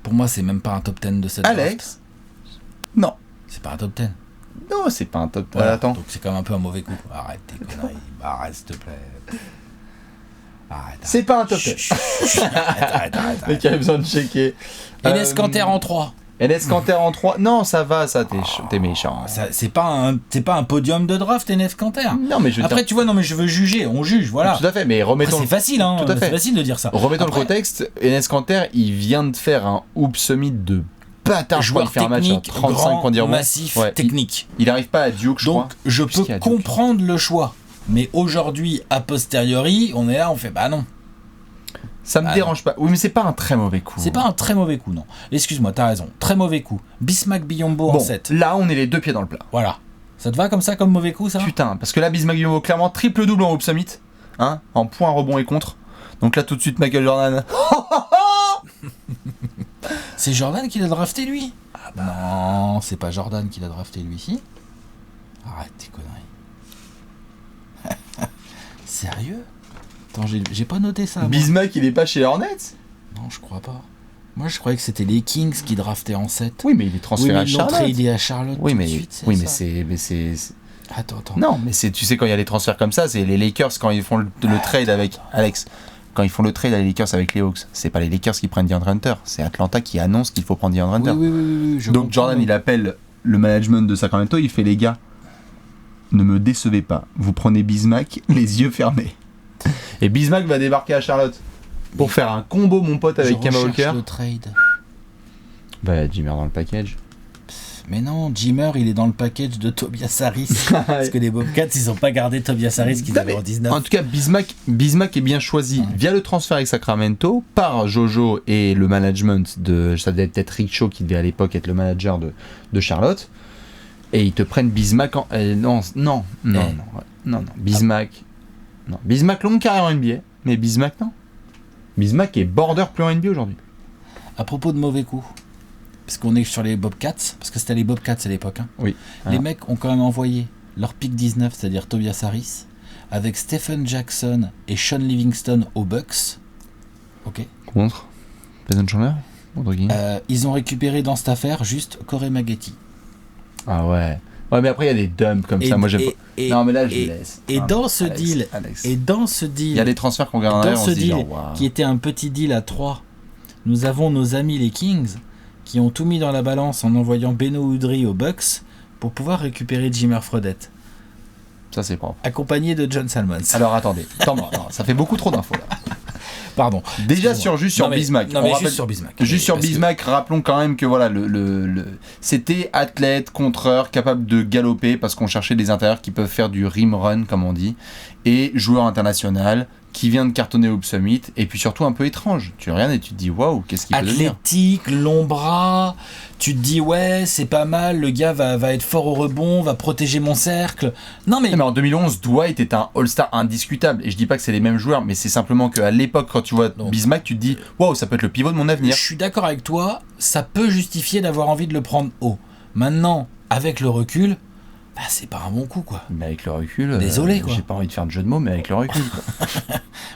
C: pour moi, c'est même pas un top 10 de cette draft.
B: Alex. Non.
C: C'est pas un top 10.
B: Non, c'est pas un top.
C: Voilà,
B: Attends.
C: donc c'est quand même un peu un mauvais coup. Arrête tes conneries. Bah, arrête, s'il te plaît. Arrête.
B: C'est pas un top 10.
C: Chut, chut, chut. Arrête.
B: Mais qui a besoin de checker.
C: Enes Kanter en 3.
B: Enes Kanter en 3. Non, ça va, ça, t'es méchant.
C: C'est pas un podium de draft, Enes Kanter.
B: Non, mais je veux
C: Après,
B: dire-
C: tu vois, non, mais je veux juger. On juge, voilà.
B: Tout à fait, mais
C: Après,
B: remettons.
C: c'est facile, hein.
B: Tout à fait.
C: C'est facile de dire ça.
B: Remettons
C: Après,
B: le contexte. Enes Kanter, il vient de faire un hoop summit de bâtard. Je crois
C: Joueur
B: qu'il fait un match à
C: technique,
B: 35
C: grand,
B: points d'Irmo.
C: massif,
B: Ouais,
C: technique.
B: Il arrive pas à Duke, je crois.
C: Donc, je
B: Puisqu'il y
C: peux
B: a Duke.
C: comprendre le choix. Mais aujourd'hui, a posteriori, on est là, on fait bah non.
B: Ça me
C: Ah,
B: dérange pas. Oui, mais c'est pas un très mauvais coup.
C: C'est pas un très mauvais coup, non. Excuse-moi, t'as raison. Très mauvais coup. Bismack Biyombo en
B: Bon,
C: 7.
B: là, on est les deux pieds dans le plat.
C: Voilà. Ça te va comme ça, comme mauvais coup, ça?
B: Putain, parce que là, Bismack Biyombo, clairement, triple-double en Hoop Summit. Hein, en points, rebonds et contre. Donc là, tout de suite, Michael Jordan.
C: C'est Jordan qui l'a drafté, lui? Non, c'est pas Jordan qui l'a drafté, lui, si? Arrête tes conneries. Sérieux? Attends, j'ai pas noté ça. moi.
B: Bismack, il est pas chez les Hornets?
C: Non, je crois pas. Moi, je croyais que c'était les Kings qui draftaient en 7.
B: Oui, mais il est
C: Oui,
B: transféré
C: mais
B: à
C: ils l'ont
B: Charlotte.
C: tradé à Charlotte
B: Oui,
C: tout
B: mais,
C: de suite,
B: oui, mais
C: ça.
B: c'est.
C: Attends.
B: Non, mais c'est, tu sais, quand il y a les transferts comme ça, c'est les Lakers quand ils font le trade avec Alex. Quand ils font le trade à les Lakers avec les Hawks, c'est pas les Lakers qui prennent DeAndre Hunter, c'est Atlanta qui annonce qu'il faut prendre DeAndre Hunter.
C: Oui, je
B: Donc
C: comprends.
B: Jordan, il appelle le management de Sacramento, il fait les gars, ne me décevez pas, vous prenez Bismack les yeux fermés. Et Bismack va débarquer à Charlotte pour faire un combo, mon pote, avec
C: Je
B: Kemba
C: recherche
B: Walker.
C: le trade.
B: Bah, Jimmer dans le package.
C: Mais non, Jimmer, il est dans le package de Tobias Harris. Parce que les Bobcats, ils ont pas gardé Tobias Harris qu'ils
B: Non,
C: avaient
B: mais
C: en 19.
B: En tout cas, Bismack est bien choisi via le transfert avec Sacramento par Jojo et le management de. Ça devait être peut-être Rick Shaw qui devait à l'époque être le manager de Charlotte. Et ils te prennent Bismack en. Non. Bismack. Non. Bismack, longue carrière en NBA. Mais Bismack, non. Bismack est border plus en NBA aujourd'hui.
C: À propos de mauvais coups, parce qu'on est sur les Bobcats, parce que c'était les Bobcats à l'époque, hein.
B: Oui.
C: Les mecs ont quand même envoyé leur pick 19, c'est-à-dire Tobias Harris, avec Stephen Jackson et Sean Livingston aux Bucks, Ok.
B: Contre Payson Chandler entre qui
C: Ils ont récupéré dans cette affaire juste Corey Maggette.
B: Ah ouais. Ouais, mais après, il y a des dumps comme ça. Moi, j'aime pas. Non, mais là, je laisse.
C: Et
B: Ah,
C: dans ce
B: Alex,
C: deal,
B: Alex.
C: et dans ce deal,
B: Il y a des transferts qu'on regarde en
C: dans
B: arrière, on
C: ce
B: se dit
C: deal,
B: genre, waouh.
C: qui était un petit deal à 3, nous avons nos amis les Kings qui ont tout mis dans la balance en envoyant Beno Udrih aux Bucks pour pouvoir récupérer Jimmer Fredette,
B: Ça, c'est propre.
C: accompagné de John Salmons.
B: Alors, attendez. Attends, non, ça fait beaucoup trop d'infos, là.
C: Pardon.
B: Déjà,
C: Excuse-moi.
B: juste sur
C: Non, mais-
B: Bismack.
C: Non,
B: On
C: mais
B: rappelle-
C: juste sur Bismack.
B: Juste sur
C: Parce que-
B: Bismack, rappelons quand même que voilà, c'était athlète, contreur, capable de galoper parce qu'on cherchait des intérieurs qui peuvent faire du rim run, comme on dit, et joueur international qui vient de cartonner au Summit, et puis surtout un peu étrange. Tu regardes et tu te dis waouh, qu'est-ce qu'il peut devenir.
C: Athlétique, long bras, tu te dis ouais, c'est pas mal, le gars va être fort au rebond, va protéger mon cercle. Non mais,
B: Mais en 2011, Dwight est un All-Star indiscutable. Et je dis pas que c'est les mêmes joueurs, mais c'est simplement qu'à l'époque, quand tu vois
C: Donc.
B: Bismack, tu te dis waouh, ça peut être le pivot de mon
C: je
B: avenir.
C: suis d'accord avec toi, ça peut justifier d'avoir envie de le prendre haut. Maintenant, avec le recul, bah c'est pas un bon coup quoi.
B: Mais avec le recul,
C: Désolé, quoi.
B: j'ai pas envie de faire de jeu de mots, mais avec le recul. Quoi.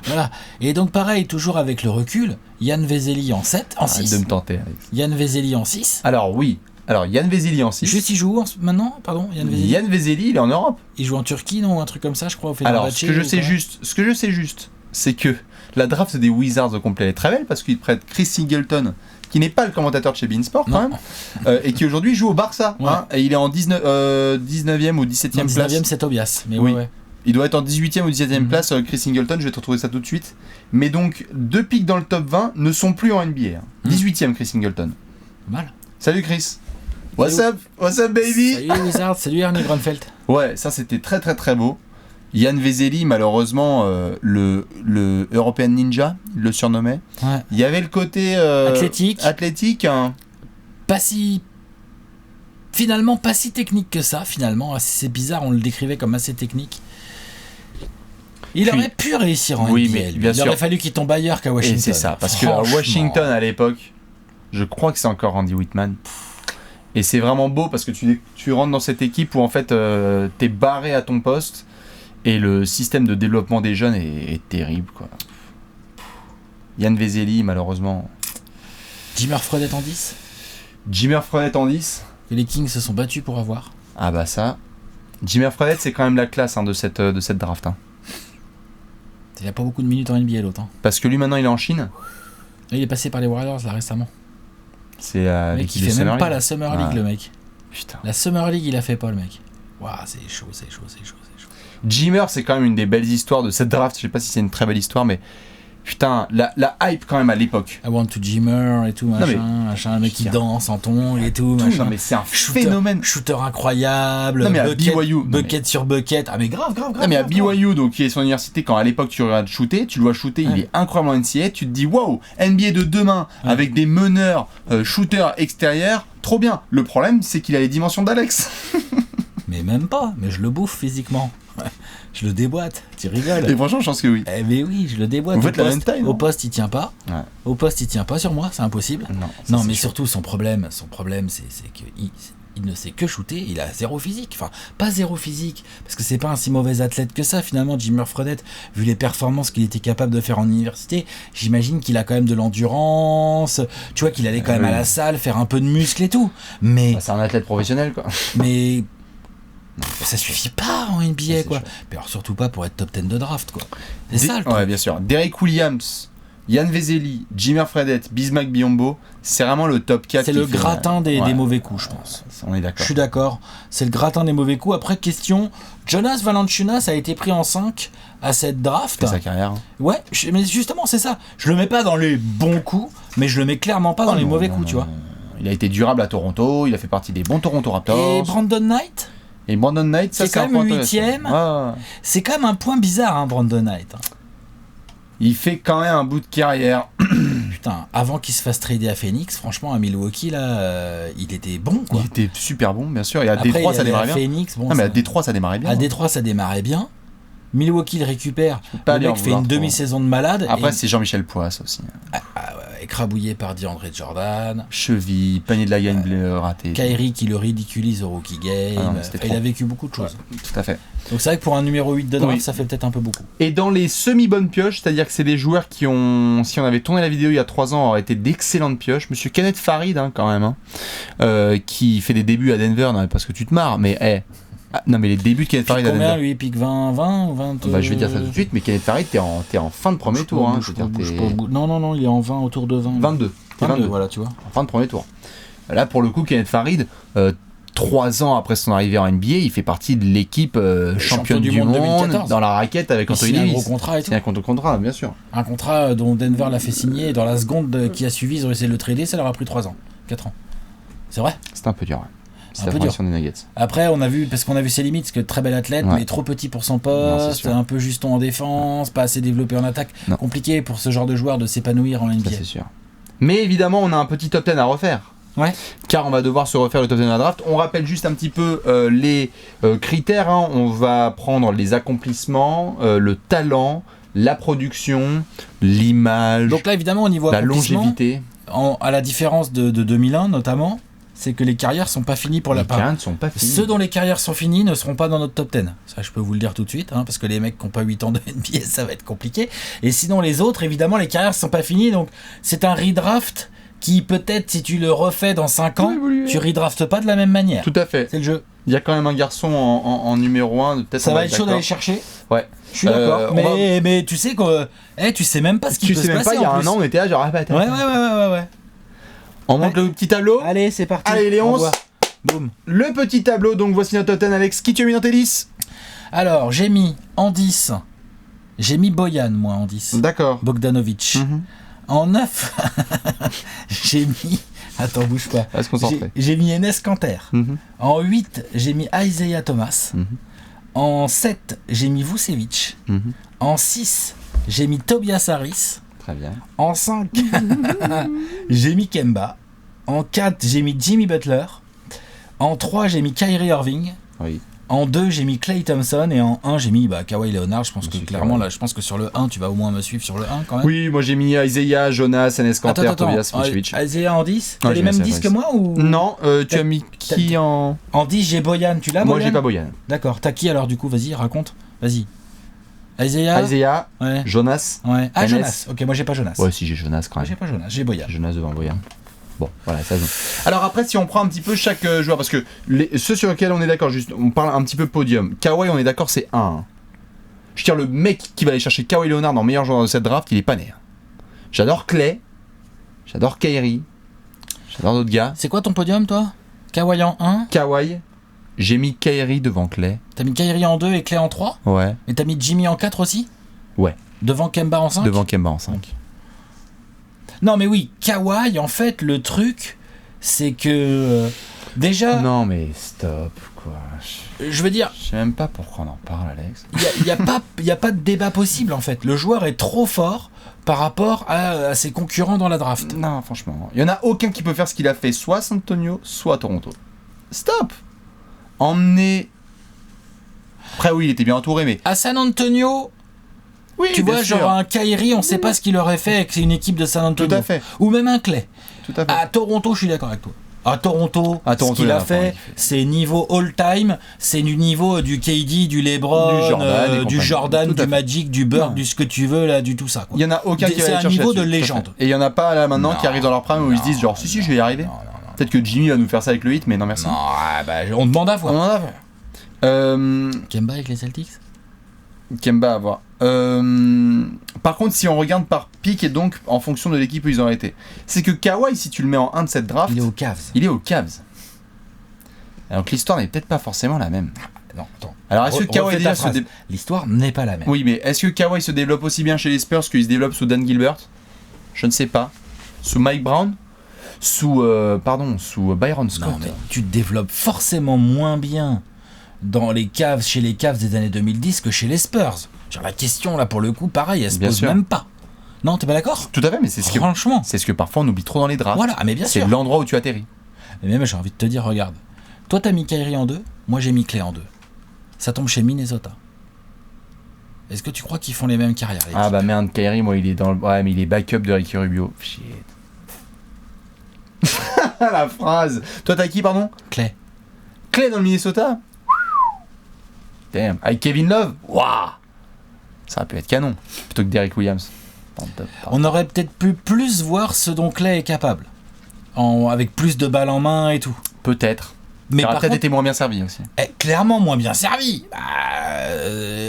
C: Voilà. Et donc pareil, toujours avec le recul, Yann Vezeli en 7, en
B: Arrête
C: 6.
B: de me tenter, Alex.
C: Yann Vezeli en 6.
B: Alors oui, alors Yann Vezeli en 6.
C: Juste il joue où maintenant, pardon, Yann Vezeli.
B: Yann Vezeli, il est en Europe.
C: Il joue en Turquie, non, un truc comme ça, je crois, au
B: Alors,
C: Fenerbahçe
B: ce que je
C: ou
B: sais juste, c'est que la draft des Wizards au complet est très belle parce qu'ils prêtent Chris Singleton, qui n'est pas le commentateur de chez Beansport quand
C: Non.
B: même, et qui aujourd'hui joue au Barça.
C: Ouais.
B: Hein, et il est en 19e ou 17e
C: Non, 19e
B: place.
C: c'est Tobias, mais
B: Oui.
C: ouais.
B: Il doit être en 18e ou 17e
C: Mhm.
B: place, Chris Singleton, je vais te retrouver ça tout de suite. Mais donc, 2 pics dans le top 20 ne sont plus en NBA. Hein.
C: Mhm.
B: 18e Chris Singleton.
C: Pas mal.
B: Salut Chris. What's up baby.
C: Salut les Wizards, salut Ernie Grunfeld.
B: Ouais, ça c'était très très très beau. Yann Vezeli, malheureusement, le European Ninja, il le surnommait.
C: Ouais.
B: Il y avait le côté athlétique hein.
C: Pas si. Finalement, pas si technique que ça, finalement. C'est bizarre, on le décrivait comme assez technique. Il
B: Puis-
C: aurait pu réussir en
B: Oui,
C: NBA.
B: mais
C: lui.
B: bien
C: Il
B: sûr.
C: aurait fallu qu'il tombe ailleurs qu'à Washington.
B: Et c'est ça, parce qu'à
C: Franchement.
B: Washington à l'époque, je crois que c'est encore Randy Whitman. Et c'est vraiment beau parce que tu rentres dans cette équipe où en fait t'es barré à ton poste et le système de développement des jeunes est terrible quoi. Yann Vezeli, malheureusement.
C: Jimmer Fredette en 10,
B: Jimmer Fredette en 10.
C: que les Kings se sont battus pour avoir.
B: Ah bah ça. Jimmer Fredette, c'est quand même la classe hein, de cette draft. Hein.
C: Il n'y a pas beaucoup de minutes en NBA l'autre. Hein.
B: Parce que lui maintenant il est en Chine.
C: Il est passé par les Warriors là récemment.
B: C'est
C: Le mec,
B: l'équipe
C: il
B: de
C: fait même
B: Summer
C: pas
B: League.
C: la Summer League,
B: Ouais.
C: le mec.
B: Putain.
C: La Summer League, il a fait pas, le mec. Waouh, c'est chaud.
B: Jimmer, c'est quand même une des belles histoires de cette draft. Je sais pas si c'est une très belle histoire, mais putain, la hype quand même à l'époque.
C: I want to Jimmer et tout, machin, le mec qui
B: Putain.
C: danse en tongs et tout,
B: Tout,
C: machin.
B: non, mais c'est un
C: Shooter-
B: phénomène.
C: Shooter incroyable,
B: Non, mais à
C: bucket,
B: BYU, non,
C: bucket sur bucket. Ah mais grave.
B: Non, mais à BYU, donc qui est son université, quand à l'époque tu regardes shooter, tu le vois shooter, il
C: Ouais.
B: est incroyable en NCAA, tu te dis waouh, NBA de demain
C: Ouais.
B: avec des meneurs, shooters extérieurs, trop bien. Le problème, c'est qu'il a les dimensions d'Alex.
C: Mais même pas, mais je le bouffe physiquement. Je le déboîte, tu rigoles.
B: Et franchement, je pense que oui.
C: Eh mais oui, je le déboîte.
B: Vous
C: Au
B: faites la
C: poste,
B: même taille, non
C: au poste, il tient pas.
B: Ouais.
C: Au poste, il tient pas sur moi, c'est impossible.
B: Non,
C: Non,
B: ça,
C: mais
B: c'est
C: surtout, son problème, c'est qu'il ne sait que shooter, il a zéro physique. Enfin, pas zéro physique, parce que c'est pas un si mauvais athlète que ça, finalement, Jimmer Fredette, vu les performances qu'il était capable de faire en université, j'imagine qu'il a quand même de l'endurance, tu vois, qu'il allait quand même
B: oui.
C: à la salle, faire un peu de muscle et tout. Mais,
B: Bah, c'est un athlète professionnel, quoi.
C: mais ça suffit pas en NBA,
B: c'est
C: quoi.
B: chaud.
C: Mais alors, surtout pas pour être top 10 de draft, quoi. C'est ça, le truc.
B: Ouais, bien sûr. Derek Williams, Yann Vezeli, Jimmer Fredette, Bismack Biyombo, c'est vraiment le top 4.
C: C'est
B: qui
C: le
B: fait-
C: gratin des
B: Ouais.
C: mauvais coups, je pense.
B: On est
C: Je
B: d'accord.
C: suis d'accord, c'est le gratin des mauvais coups. Après, question, Jonas Valanciunas a été pris en 5 à cette draft.
B: Fait sa carrière.
C: Ouais, mais justement, c'est ça. Je le mets pas dans les bons coups, mais je le mets clairement pas dans
B: Oh
C: les
B: non,
C: mauvais
B: non,
C: coups,
B: non,
C: tu vois.
B: non. Il a été durable à Toronto, il a fait partie des bons Toronto Raptors.
C: Et Brandon Knight,
B: Et Brandon Knight, ça
C: Qui est
B: c'est
C: quand
B: un
C: même
B: point
C: huitième.
B: intéressant. Ouais.
C: c'est quand même un point bizarre, hein, Brandon Knight. hein.
B: Il fait quand même un bout de carrière.
C: Putain, avant qu'il se fasse trader à Phoenix, franchement, à Milwaukee, là, il était bon, quoi.
B: Il était super bon, bien sûr. Et à
C: Après,
B: Détroit,
C: il
B: ça
C: allait
B: démarrait
C: à
B: bien.
C: Phoenix, bon,
B: Non, mais à
C: ça-
B: Détroit, ça démarrait bien.
C: à Détroit, ça démarrait bien. Milwaukee le récupère.
B: pas
C: Le
B: lui en
C: mec fait
B: vouloir
C: une
B: trop.
C: demi-saison de malade.
B: Après,
C: et-
B: c'est Jean-Michel Poisse aussi.
C: ouais, écrabouillé par DeAndre Jordan.
B: Cheville, panier de la gagne raté.
C: Kyrie qui le ridiculise au rookie game.
B: Ah non, c'était
C: il
B: trop.
C: a vécu beaucoup de choses.
B: Ouais, tout à fait.
C: Donc c'est vrai que pour un numéro 8 de draft,
B: Oui.
C: ça fait peut-être un peu beaucoup.
B: Et dans les semi-bonnes pioches, c'est-à-dire que c'est des joueurs qui ont, si on avait tourné la vidéo il y a 3 ans, auraient été d'excellentes pioches. Monsieur Kenneth Farid, hein, quand même, hein, qui fait des débuts à Denver, non mais parce que tu te marres, mais non mais les débuts de Kenneth
C: Pique
B: Farid à
C: combien
B: Denver.
C: lui? Pique 20 ou 20
B: Bah, je vais dire ça tout de suite, mais Kenneth Farid, t'es en fin de premier tour. Hein, je veux dire,
C: Non, il est en 20, autour de 20.
B: 22. T'es
C: 22,
B: 22.
C: voilà, tu vois.
B: En fin de premier tour. Là, pour le coup, Kenneth Farid, 3 ans après son arrivée en NBA, il fait partie de l'équipe championne du monde
C: 2014.
B: dans la raquette avec
C: Il
B: Anthony
C: signe un
B: Davis.
C: gros contrat et tout.
B: C'est un contre-contrat, bien sûr.
C: Un contrat dont Denver l'a fait signer, et dans la seconde qui a suivi, ils ont essayé de le trader, ça leur a pris 3 ans, 4 ans. C'est vrai.
B: C'était un peu dur, ouais. C'est
C: Un
B: la
C: peu
B: formation des Nuggets.
C: Après, on a vu, parce qu'on a vu ses limites, parce que très bel athlète,
B: Ouais.
C: mais trop petit pour son
B: Non,
C: poste,
B: c'est sûr.
C: un peu juston en défense, pas assez développé en attaque.
B: Non.
C: Compliqué pour ce genre de joueur de s'épanouir en
B: Ça,
C: NBA.
B: c'est sûr. Mais évidemment, on a un petit top 10 à refaire.
C: Ouais.
B: Car on va devoir se refaire le top 10 de la draft. On rappelle juste un petit peu les critères. Hein. On va prendre les accomplissements, le talent, la production, l'image,
C: Donc là, évidemment, au niveau
B: la
C: accomplissement,
B: longévité.
C: à la différence de 2001 notamment, c'est que les carrières sont pas finies pour la
B: Les
C: part.
B: carrières ne sont pas finis.
C: Ceux dont les carrières sont finies ne seront pas dans notre top 10. Ça, je peux vous le dire tout de suite, hein, parce que les mecs qui n'ont pas 8 ans de NBA, ça va être compliqué. Et sinon, les autres, évidemment, les carrières ne sont pas finies. Donc, c'est un redraft qui, peut-être, si tu le refais dans 5 ans,
B: évoluer.
C: tu redraftes pas de la même manière.
B: Tout à fait.
C: C'est le jeu.
B: Il y a quand même un garçon en numéro 1. Peut-être
C: Ça
B: on
C: va être chaud
B: d'accord.
C: d'aller chercher.
B: Ouais.
C: Je suis d'accord.
B: on
C: Mais tu sais que, tu sais même pas ce qui
B: Tu
C: peut
B: sais
C: se
B: même pas,
C: passer
B: il y a
C: en
B: un
C: plus.
B: an, on était là, genre, ah bah, attends.
C: Ouais.
B: On monte le petit tableau.
C: Allez, c'est parti.
B: Allez, les
C: On
B: 11.
C: voit. Boum.
B: Le petit tableau, donc voici notre top 10, Alex. Qui tu as mis dans tes 10?
C: Alors, j'ai mis en 10. J'ai mis Boyan, moi, en 10.
B: D'accord.
C: Bogdanovic.
B: Mhm.
C: En 9, j'ai mis. Attends, bouge pas.
B: Reste concentré.
C: J'ai mis Enes Kanter.
B: Mhm.
C: En 8, j'ai mis Isaiah Thomas.
B: Mhm.
C: En 7, j'ai mis Vucevic.
B: Mhm.
C: En 6, j'ai mis Tobias Harris.
B: Très bien.
C: En 5, j'ai mis Kemba. En 4, j'ai mis Jimmy Butler. En 3, j'ai mis Kyrie Irving.
B: Oui.
C: En 2, j'ai mis Klay Thompson. Et en 1, j'ai mis Kawhi Leonard. Je pense que
B: Monsieur
C: clairement,
B: Kawhi.
C: là, je pense que sur le 1, tu vas au moins me suivre sur le 1 quand même.
B: Oui, moi j'ai mis Isaiah, Jonas, Enes Kanter,
C: Attends.
B: Tobias, Vucevic.
C: Isaiah en 10.
B: Ouais,
C: T'as les
B: j'ai
C: mêmes
B: mis
C: 10
B: Isaiah
C: que moi ou...
B: Non, tu as mis qui en...
C: En 10, j'ai Boyan. Tu l'as,
B: Moi
C: Boyan
B: j'ai pas Boyan.
C: D'accord. T'as qui alors du coup? Vas-y, raconte. Vas-y. Isaiah.
B: Isaiah,
C: Ouais.
B: Jonas.
C: Ouais. Ah,
B: Enes.
C: Jonas. Ok, moi j'ai pas Jonas.
B: Ouais, si j'ai Jonas quand
C: Moi,
B: même.
C: j'ai pas Jonas. J'ai Boyan.
B: Jonas devant Boyan. Bon, voilà, ça joue. Alors après, si on prend un petit peu chaque joueur, parce que ceux sur lesquels on est d'accord, juste, on parle un petit peu podium. Kawhi, on est d'accord, c'est 1. Je veux dire, le mec qui va aller chercher Kawhi Leonard dans meilleur joueur de cette draft, il est pas né. J'adore Clay, j'adore Kyrie, j'adore d'autres gars.
C: C'est quoi ton podium, toi? Kawhi en 1.
B: Kawhi, j'ai mis Kyrie devant Clay.
C: T'as mis Kyrie en 2 et Clay en 3.
B: Ouais.
C: Et t'as mis Jimmy en 4 aussi.
B: Ouais.
C: Devant Kemba en 5.
B: Devant Kemba en 5.
C: Non, mais oui, Kawhi, en fait, le truc, c'est que. Déjà,
B: Non mais stop, quoi.
C: je veux dire,
B: Je sais même pas pourquoi on en parle, Alex.
C: il n'y a pas de débat possible, en fait. Le joueur est trop fort par rapport à ses concurrents dans la draft.
B: Non, franchement. Il y en a aucun qui peut faire ce qu'il a fait, soit à San Antonio, soit à Toronto. Stop. Emmener. Après, oui, il était bien entouré, mais.
C: À San Antonio,
B: Oui,
C: tu
B: bien
C: vois,
B: sûr.
C: genre un Kyrie, on sait pas ce qu'il aurait fait avec une équipe de San Antonio.
B: Tout à fait.
C: Ou même un Clay.
B: Tout à fait.
C: À Toronto, je suis d'accord avec toi. À Toronto,
B: À Toronto,
C: ce qu'il
B: il y en
C: a
B: a
C: fait,
B: pas,
C: c'est niveau all-time, c'est du niveau du KD, du LeBron,
B: Du Jordan et
C: du
B: compagnie.
C: Jordan,
B: Tout à
C: du
B: fait.
C: Magic, du Bird,
B: Non.
C: du ce que tu veux, là, du tout ça. Quoi.
B: Il y en a aucun qui va
C: C'est
B: aller
C: un
B: chercher
C: niveau de
B: là-dessus, tout à
C: légende.
B: fait. Et il y en a pas là maintenant
C: Non,
B: qui arrivent dans leur prime où ils se disent genre si je vais y arriver.
C: Non.
B: Peut-être que Jimmy va nous faire ça avec le hit, mais non merci.
C: Non, on demande à voir.
B: On en a fait.
C: Kemba avec les Celtics.
B: Kemba à voir. Par contre, si on regarde par pick et donc en fonction de l'équipe où ils ont été, c'est que Kawhi, si tu le mets en 1 de cette draft,
C: Il est aux Cavs.
B: il est aux Cavs. Donc l'histoire n'est peut-être pas forcément la même.
C: Non, attends.
B: Alors est-ce que Kawhi
C: Refais ta
B: déjà se
C: phrase.
B: dé-
C: L'histoire n'est pas la même.
B: Oui, mais est-ce que Kawhi se développe aussi bien chez les Spurs qu'il se développe sous Dan Gilbert? Je ne sais pas. Sous Mike Brown? Sous Byron Scott?
C: Non, mais tu te développes forcément moins bien dans les Cavs, chez les Cavs des années 2010 que chez les Spurs. Genre la question là pour le coup, pareil, elle se
B: Bien
C: pose
B: sûr.
C: même pas. Non, t'es pas d'accord?
B: Tout à fait, mais c'est ce que
C: Franchement.
B: c'est ce que parfois on oublie trop dans les drafts.
C: Voilà, mais bien
B: C'est
C: sûr.
B: l'endroit où tu atterris.
C: Mais même j'ai envie de te dire, regarde. Toi t'as mis Kyrie en 2, moi j'ai mis Clay en 2. Ça tombe chez Minnesota. Est-ce que tu crois qu'ils font les mêmes carrières les
B: Ah
C: types
B: bah merde, Kyrie, moi il est dans le. Ouais, mais il est backup de Ricky Rubio. Shit. La phrase. Toi t'as qui, pardon?
C: Clay.
B: Clay dans le Minnesota? Damn. Avec Kevin Love? Waouh! Ça aurait pu être canon. Plutôt que Derrick Williams.
C: On aurait peut-être pu plus voir ce dont Clay est capable. Avec plus de balles en main et tout.
B: Peut-être.
C: Mais
B: il aurait
C: par
B: peut-être
C: contre,
B: été moins bien servi aussi.
C: clairement moins bien servi.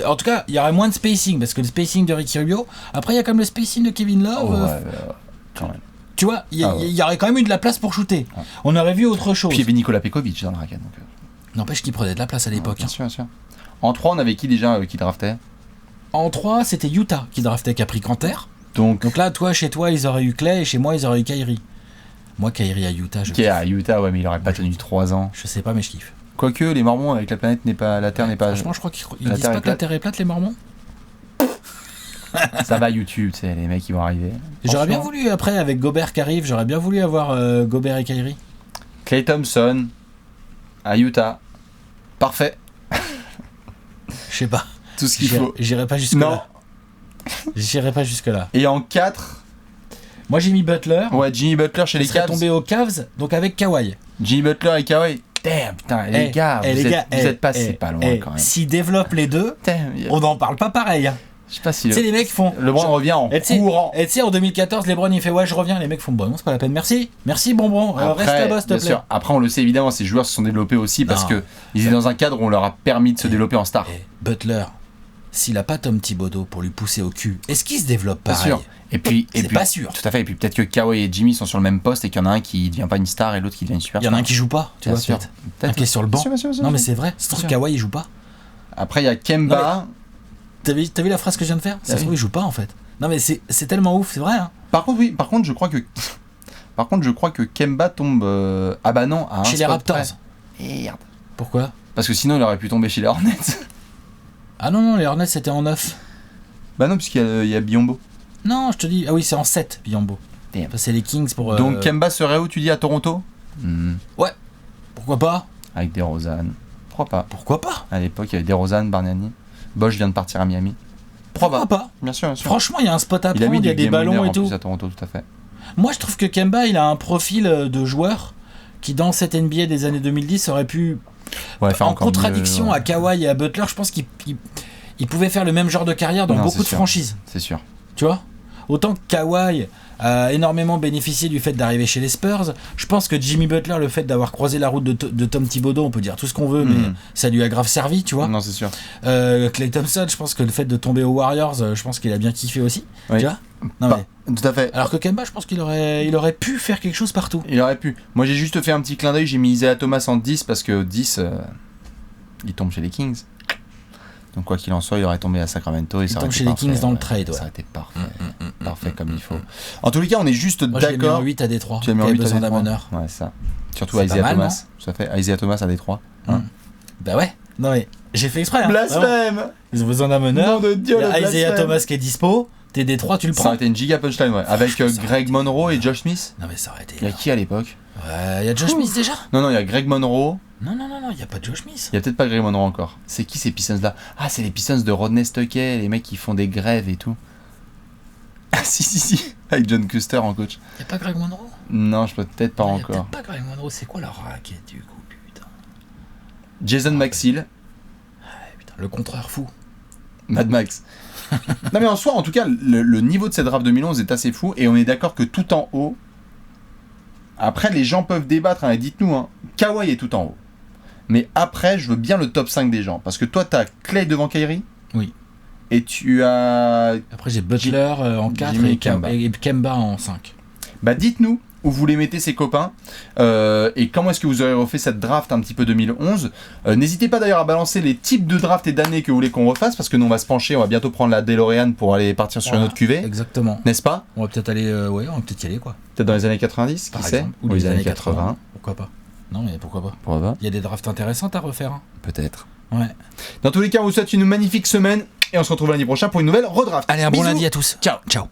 C: En tout cas, il y aurait moins de spacing, parce que le spacing de Ricky Rubio, après il y a comme le spacing de Kevin Love.
B: Quand même.
C: Tu vois, il y aurait quand même eu de la place pour shooter.
B: Ouais.
C: On aurait vu autre chose.
B: Puis il y avait Nikola Pekovic dans la raquette. Donc,
C: N'empêche qu'il prenait de la place à l'époque.
B: Bien sûr, bien sûr. En 3, on avait qui déjà qui draftait?
C: En 3, c'était Utah qui draftait Capri Canter.
B: Donc
C: là, toi, chez toi, ils auraient eu Clay, et chez moi, ils auraient eu Kyrie. Moi, Kyrie à Utah,
B: qui est à Utah, ouais, mais il aurait pas tenu 3 ans.
C: je sais pas, mais je kiffe.
B: Quoique, les Mormons avec la planète n'est pas. La Terre n'est pas.
C: Franchement, je crois qu'ils
B: la
C: disent
B: Terre
C: pas
B: est
C: que la
B: plate.
C: Terre est plate, les Mormons.
B: Ça va YouTube, tu sais, les mecs qui vont arriver.
C: J'aurais bien
B: Franchement.
C: voulu, après, avec Gobert qui arrive, j'aurais bien voulu avoir Gobert et Kyrie.
B: Klay Thompson à Utah. Parfait.
C: Je sais pas.
B: Tout ce qu'il faut.
C: J'irai pas jusque
B: Non.
C: là. J'irai pas jusque là.
B: Et en 4,
C: Moi, j'ai mis Butler.
B: ouais, Jimmy Butler chez
C: Il
B: les
C: serait
B: Cavs.
C: tombé aux Cavs, donc avec Kawhi.
B: Jimmy Butler et Kawhi. Damn, putain, les gars, vous êtes passés pas loin quand même.
C: S'ils développent les deux,
B: Damn,
C: on n'en parle pas pareil. Hein.
B: je sais pas si
C: Tu sais, les mecs font.
B: LeBron revient en
C: Et tu sais-
B: courant.
C: et tu sais, en 2014, LeBron il fait ouais, je reviens. Les mecs font bon, c'est pas la peine. Merci, bonbon. Reste là-bas, s'il te
B: bien
C: plaît.
B: sûr. Après, on le sait évidemment, ces joueurs se sont développés aussi parce
C: Non.
B: que ils étaient dans un cadre où on leur a permis de se développer en star.
C: Et Butler, s'il a pas Tom Thibodeau pour lui pousser au cul, est-ce qu'il se développe
B: Bien
C: pareil?
B: sûr. Et puis,
C: C'est pas sûr.
B: Tout à fait. Et puis peut-être que Kawhi et Jimmy sont sur le même poste et qu'il y en a un qui devient pas une star et l'autre qui devient une super
C: Il y en a
B: star.
C: un qui joue pas, tu
B: Bien
C: vois,
B: sûr.
C: peut-être. Un qui est sur le banc.
B: Bien sûr, bien sûr,
C: Non, mais
B: bien sûr.
C: c'est vrai. C'est
B: Bien
C: sûr,
B: sûr.
C: Kawhi il joue pas.
B: Après, il y a Kemba.
C: T'as vu la phrase que je viens de faire? Ça se
B: Oui.
C: trouve, il joue pas en fait. Non, mais c'est tellement ouf, c'est vrai. Hein.
B: Par contre, oui. Par contre, je crois que Kemba tombe. Ah bah non, à un
C: Chez les
B: spot
C: Raptors.
B: près. Merde.
C: Pourquoi?
B: Parce que sinon, il aurait pu tomber chez les Hornets.
C: Ah non, les Hornets c'était en 9.
B: Bah non, puisqu'il y a Biombo.
C: Non, je te dis. Ah oui, c'est en 7, Biombo.
B: Damn.
C: Enfin, c'est les Kings pour.
B: Donc Kemba serait où, tu dis, à Toronto?
C: Ouais. Pourquoi pas?
B: Avec DeRozan. Pourquoi pas?
C: Pourquoi pas?
B: À l'époque, il y avait DeRozan, Bargnani. Bosch vient de partir à Miami.
C: Pourquoi pas?
B: Bien sûr, bien sûr.
C: Franchement, il y a un spot à
B: Il a
C: prendre,
B: mis
C: il y a
B: du
C: des
B: game
C: ballons
B: winner
C: et
B: en
C: tout.
B: plus à Toronto, tout à fait.
C: Moi, je trouve que Kemba, il a un profil de joueur qui, dans cette NBA des années 2010, aurait pu,
B: Ouais, faire
C: en
B: encore
C: contradiction
B: mieux, ouais.
C: à Kawhi et à Butler, je pense qu'il pouvait faire le même genre de carrière dans
B: Non,
C: beaucoup
B: c'est
C: de
B: sûr.
C: franchises.
B: C'est sûr.
C: Tu vois? Autant que Kawhi a énormément bénéficié du fait d'arriver chez les Spurs, je pense que Jimmy Butler, le fait d'avoir croisé la route de Tom Thibodeau, on peut dire tout ce qu'on veut, mais ça lui a grave servi, tu vois?
B: Non, c'est sûr.
C: Klay Thompson, je pense que le fait de tomber aux Warriors, je pense qu'il a bien kiffé aussi.
B: Oui.
C: Tu vois? Non,
B: Pas-
C: mais-
B: Tout à fait.
C: alors que Kemba, je pense qu'il aurait pu faire quelque chose partout.
B: Il aurait pu. Moi, j'ai juste fait un petit clin d'œil. J'ai mis Isaiah Thomas en 10 parce que 10, il tombe chez les Kings. Donc, quoi qu'il en soit, il aurait tombé à Sacramento. Et
C: Il
B: ça
C: tombe
B: aurait été
C: chez les
B: parfait,
C: Kings dans le
B: ouais.
C: trade, ouais.
B: Ça aurait été parfait. Parfait comme il faut. En tous les cas, on est juste
C: Moi, je l'ai mis en
B: d'accord.
C: 8 à Détroit.
B: Tu as mis en
C: qui
B: 8
C: avait besoin
B: à
C: d'un
B: Détroit.
C: meneur.
B: Ouais, ça. Surtout
C: C'est
B: à
C: pas
B: Isaiah
C: mal,
B: Thomas. Tout à fait. À Isaiah Thomas à Détroit. Hein.
C: Bah ouais. Non mais j'ai fait exprès. Hein. Vraiment.
B: Blasphème.
C: Ils ont besoin d'un meneur.
B: Nom de Dieu,
C: Il y a
B: le
C: Isaiah
B: blasphème.
C: Thomas qui est dispo. T'es Détroit, tu le
B: Ça
C: prends.
B: aurait été une giga punchline, ouais. Avec
C: ça aurait
B: Greg Monroe et Josh Smith.
C: Non mais ça aurait été.
B: Il y a qui à l'époque?
C: Il y a Josh Smith déjà.
B: Non, il y a Greg Monroe.
C: Non, il y a pas de Josh Smith.
B: Il y a peut-être pas Greg Monroe encore. C'est qui ces Pistons là? Ah, c'est les Pistons de Rodney Stuckey, les mecs qui font des grèves et tout. Ah, si. Avec John Custer en coach.
C: Y a pas Greg Monroe.
B: Non, je peux peut-être pas
C: Y a
B: encore.
C: peut-être pas Greg Monroe. C'est quoi leur raquette du coup, putain.
B: Jason Maxill,
C: Ouais, putain, le contreur fou.
B: Mad Max. Non, mais en soi, en tout cas, le niveau de cette draft 2011 est assez fou et on est d'accord que tout en haut. Après, les gens peuvent débattre, hein, et dites-nous, hein, Kawhi est tout en haut. Mais après, je veux bien le top 5 des gens. Parce que toi, t'as Clay devant Kyrie.
C: Oui.
B: Et tu as.
C: Après j'ai Butler en 4
B: Jimmy
C: et
B: Kemba.
C: Kemba en 5.
B: Bah, dites-nous où vous les mettez, ces copains. Et comment est-ce que vous aurez refait cette draft un petit peu 2011. N'hésitez pas d'ailleurs à balancer les types de draft et d'années que vous voulez qu'on refasse. Parce que nous, on va se pencher. On va bientôt prendre la DeLorean pour aller partir sur une autre cuvée.
C: Exactement.
B: N'est-ce pas?
C: On va peut-être aller, on va peut-être y aller quoi.
B: Peut-être dans les années 90,
C: Par
B: qui sait?
C: exemple.
B: Ou les années 80.
C: Pourquoi pas? Non mais pourquoi pas?
B: Pourquoi pas?
C: Il y a des drafts intéressantes à refaire. Hein.
B: Peut-être.
C: Ouais.
B: Dans tous les cas, on vous souhaite une magnifique semaine. Et on se retrouve lundi prochain pour une nouvelle redraft.
C: Allez, un bon
B: Bisous.
C: lundi à tous.
B: Ciao.
C: Ciao.